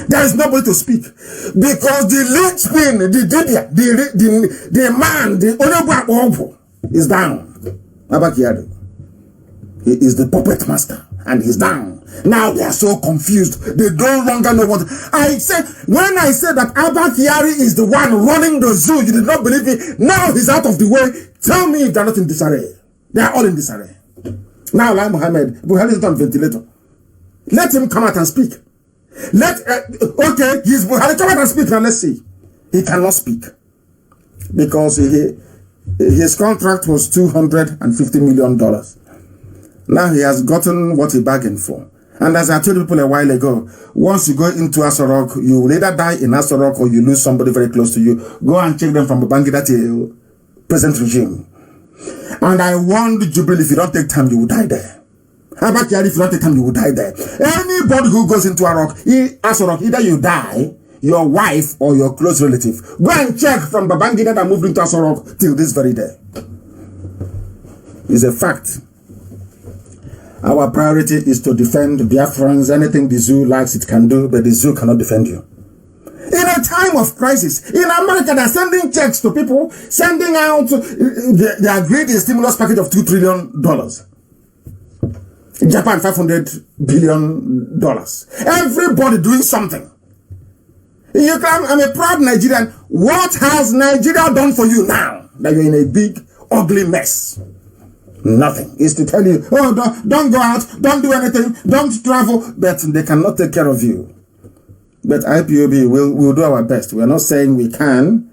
There is nobody to speak. Because the linchpin, the man, the Onobu is down. Abakiado. He is the puppet master. And he's down. Now they are so confused. They no longer know what. I said, when I said that Abba Kyari is the one running the zoo, you did not believe me. Now he's out of the way. Tell me if they're not in disarray. They are all in disarray. Now, Lai Mohammed, Buhari is on ventilator. Let him come out and speak. Okay, he's Buhari, come out and speak. Now let's see. He cannot speak. Because his contract was $250 million. Now he has gotten what he bargained for. And as I told people a while ago, once you go into Asoro, you will either die in Asoro or you lose somebody very close to you. Go and check them from Babangida to present regime. And I warned Jubril, if you don't take time, you will die there. Abba Kyari, if you don't take time, you will die there. Anybody who goes into Asoro, either you die, your wife, or your close relative. Go and check from Babangida that moved into Asoro till this very day. It's a fact. Our priority is to defend Biafrans. Anything the zoo likes, it can do, but the zoo cannot defend you. In a time of crisis, in America, they're sending checks to people, sending out, they agreed a stimulus package of $2 trillion. Japan, $500 billion. Everybody doing something. You can, I'm a proud Nigerian. What has Nigeria done for you now that you're in a big, ugly mess? Nothing. It's to tell you, oh, don't go out, don't do anything, don't travel, but they cannot take care of you. But IPOB will do our best. We are not saying we can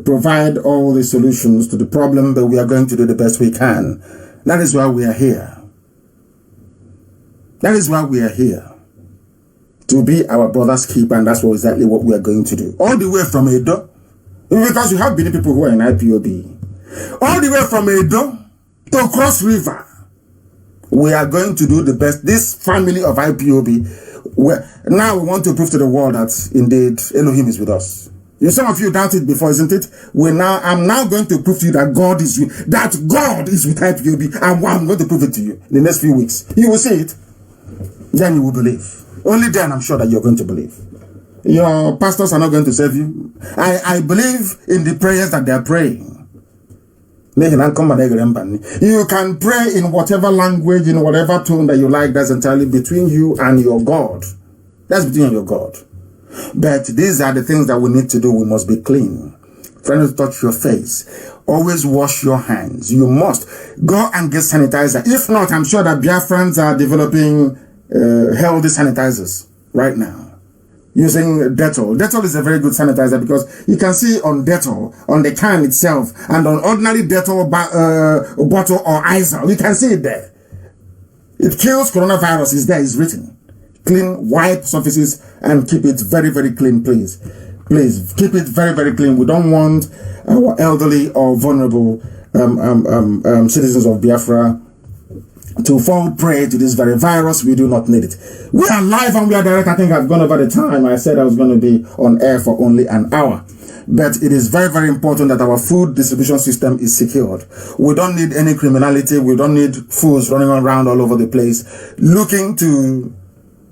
provide all the solutions to the problem, but we are going to do the best we can. That is why we are here. That is why we are here. To be our brother's keeper, and that's exactly what we are going to do. All the way from Edo, because we have many people who are in IPOB. All the way from Edo to Cross River, we are going to do the best. This family of IPOB, now we want to prove to the world that indeed Elohim is with us. Some of you doubted before, isn't it? I'm now going to prove to you that God is with IPOB, and I'm going to prove it to you in the next few weeks. You will see it, then you will believe. Only then I'm sure that you're going to believe. Your pastors are not going to save you. I believe in the prayers that they're praying. You can pray in whatever language, in whatever tone that you like. That's entirely between you and your God. That's between you and your God. But these are the things that we need to do. We must be clean. Try not to touch your face. Always wash your hands. You must go and get sanitizer. If not, I'm sure that Biafrans are developing healthy sanitizers right now. Using Dettol. Dettol is a very good sanitizer because you can see on Dettol, on the can itself, and on ordinary Dettol bottle or Izal, you can see it there. It kills coronavirus. It's there, it's written. Clean, wipe surfaces, and keep it very, very clean, please. Please, keep it very, very clean. We don't want our elderly or vulnerable citizens of Biafra to fall prey to this very virus. We do not need it. We are live and we are direct. I think I've gone over the time. I said I was going to be on air for only an hour. But it is very, very important that our food distribution system is secured. We don't need any criminality. We don't need fools running around all over the place looking to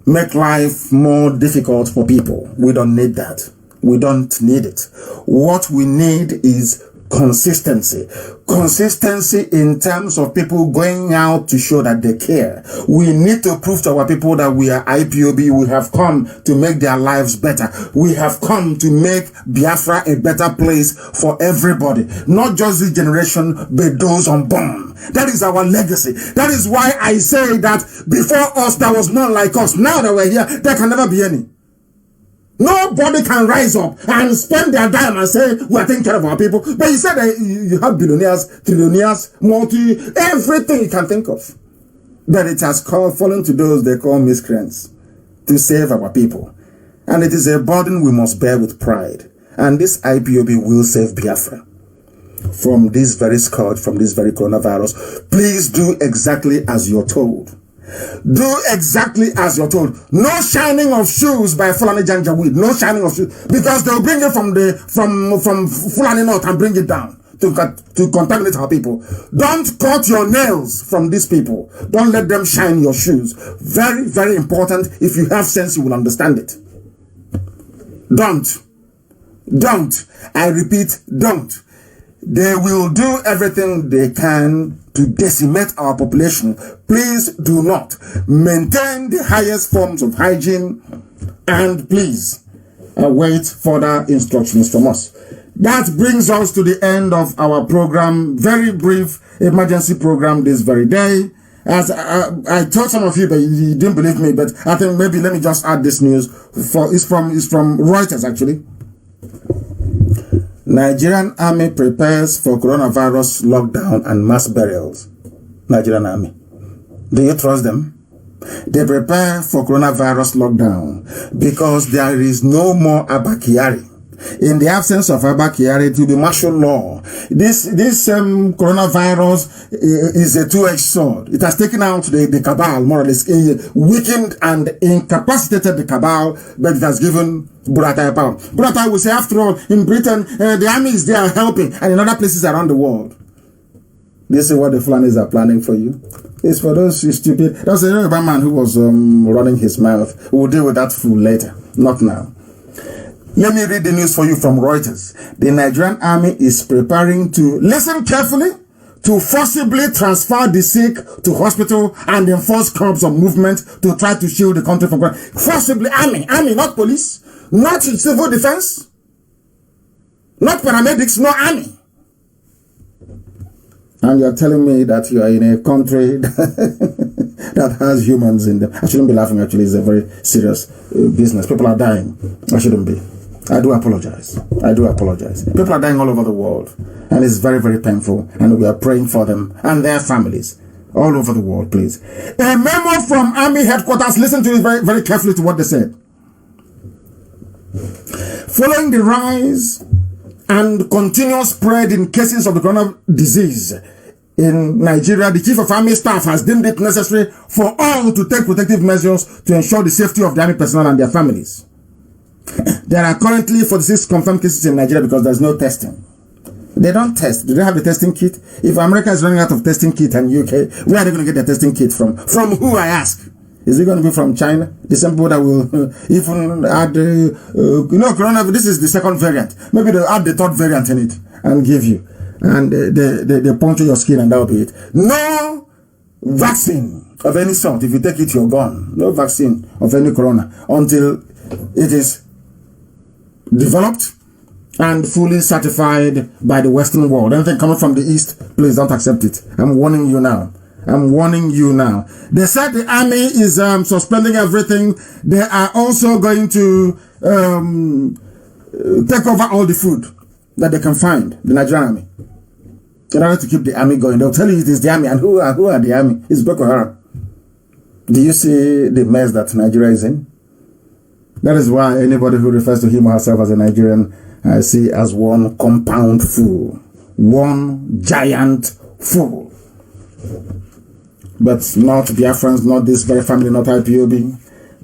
make life more difficult for people. We don't need that. We don't need it. What we need is consistency. Consistency in terms of people going out to show that they care. We need to prove to our people that we are IPOB. We have come to make their lives better. We have come to make Biafra a better place for everybody. Not just this generation, but those unborn. That is our legacy. That is why I say that before us, there was none like us. Now that we're here, there can never be any. Nobody can rise up and spend their dime and say, we are taking care of our people. But you said that you have billionaires, trillionaires, everything you can think of. But it has fallen to those they call miscreants to save our people. And it is a burden we must bear with pride. And this IPOB will save Biafra from this very scourge, from this very coronavirus. Please do exactly as you're told. Do exactly as you're told. No shining of shoes by Fulani Janjaweed. No shining of shoes. Because they'll bring it from Fulani North and bring it down to contaminate our people. Don't cut your nails from these people. Don't let them shine your shoes. Very, very important. If you have sense, you will understand it. Don't. I repeat, don't. They will do everything they can to decimate our population. Please do not. Maintain the highest forms of hygiene and please await further instructions from us. That brings us to the end of our program. Very brief emergency program this very day. As I told some of you, but you didn't believe me, but I think maybe let me just add this news. It's from Reuters actually. Nigerian army prepares for coronavirus lockdown and mass burials. Nigerian army. Do you trust them? They prepare for coronavirus lockdown because there is no more Abakari. In the absence of Abakari, it will be martial law. This coronavirus is a two-edged sword. It has taken out the cabal, more or less, weakened and incapacitated the cabal, but it has given Buratai power. Buratai will say, after all, in Britain, the army is there helping, and in other places around the world. This is what the Fulanis are planning for you. It's for those stupid. That's a Yoruba man who was running his mouth. We'll deal with that fool later, not now. Let me read the news for you from Reuters. The Nigerian army is preparing to, listen carefully, to forcibly transfer the sick to hospital and enforce curbs of movement to try to shield the country from crime. Forcibly, army, not police, not civil defense, not paramedics, no army. And you're telling me that you are in a country that has humans in them. I shouldn't be laughing, actually. It's a very serious business. People are dying. I shouldn't be. I do apologize. People are dying all over the world. And it's very, very painful. And we are praying for them and their families all over the world, please. A memo from Army headquarters. Listen to it very, very carefully to what they said. Following the rise and continuous spread in cases of the corona disease in Nigeria, the Chief of Army Staff has deemed it necessary for all to take protective measures to ensure the safety of the army personnel and their families. There are currently 46 confirmed cases in Nigeria because there's no testing. They don't test. Do they have a testing kit? If America is running out of testing kit and UK, where are they going to get their testing kit from? From who, I ask? Is it going to be from China? The same people that will even add, coronavirus, this is the second variant. Maybe they'll add the third variant in it and give you. And they puncture your skin and that'll be it. No vaccine of any sort. If you take it, you're gone. No vaccine of any corona until it is developed and fully certified by the Western world. Anything coming from the East, please don't accept it. I'm warning you now. They said the army is suspending everything. They are also going to take over all the food that they can find, the Nigerian army, in order to keep the army going. They'll tell you it is the army. And who are the army? It's Boko Haram. Do you see the mess that Nigeria is in? That is why anybody who refers to him or herself as a Nigerian, I see as one compound fool. One giant fool. But not Biafrans, not this very family, not IPOB.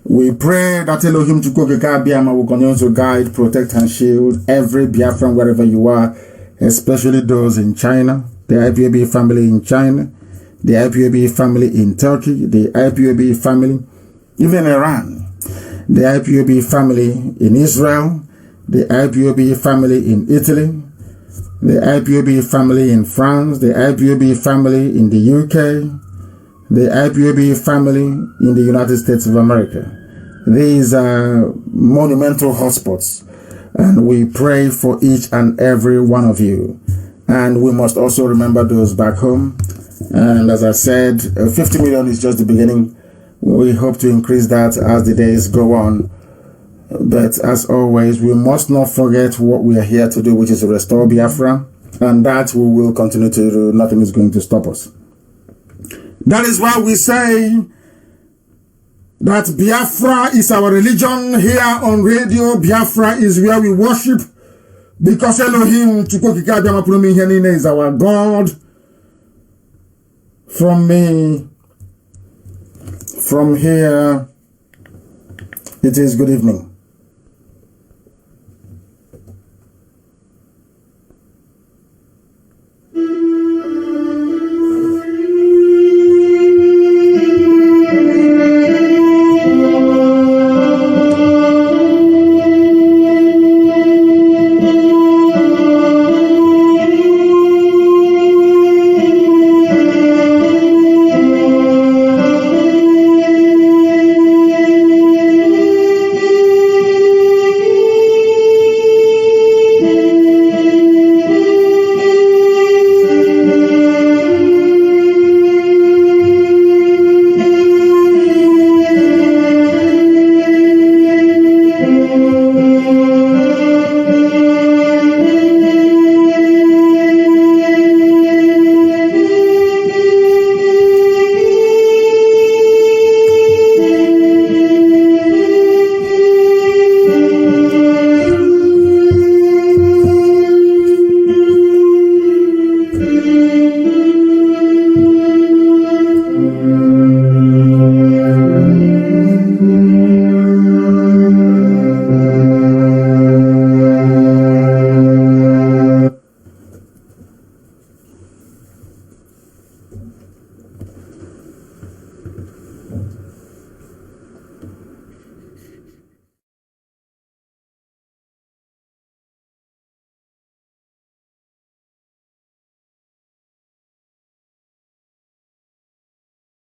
We pray that Elohim Chukwokeka Biama will continue to guide, protect, and shield every Biafran wherever you are, especially those in China, the IPOB family in China, the IPOB family in Turkey, the IPOB family, even Iran, the IPOB family in Israel, the IPOB family in Italy, the IPOB family in France, the IPOB family in the UK, the IPOB family in the United States of America. These are monumental hotspots, and we pray for each and every one of you. And we must also remember those back home. And as I said, 50 million is just the beginning. We hope to increase that as the days go on. But as always, we must not forget what we are here to do, which is to restore Biafra. And that we will continue to do. Nothing is going to stop us. That is why we say that Biafra is our religion here on radio. Biafra is where we worship, because Elohim Chukwokeka Biama Pulumi Henine is our God. From here, it is good evening.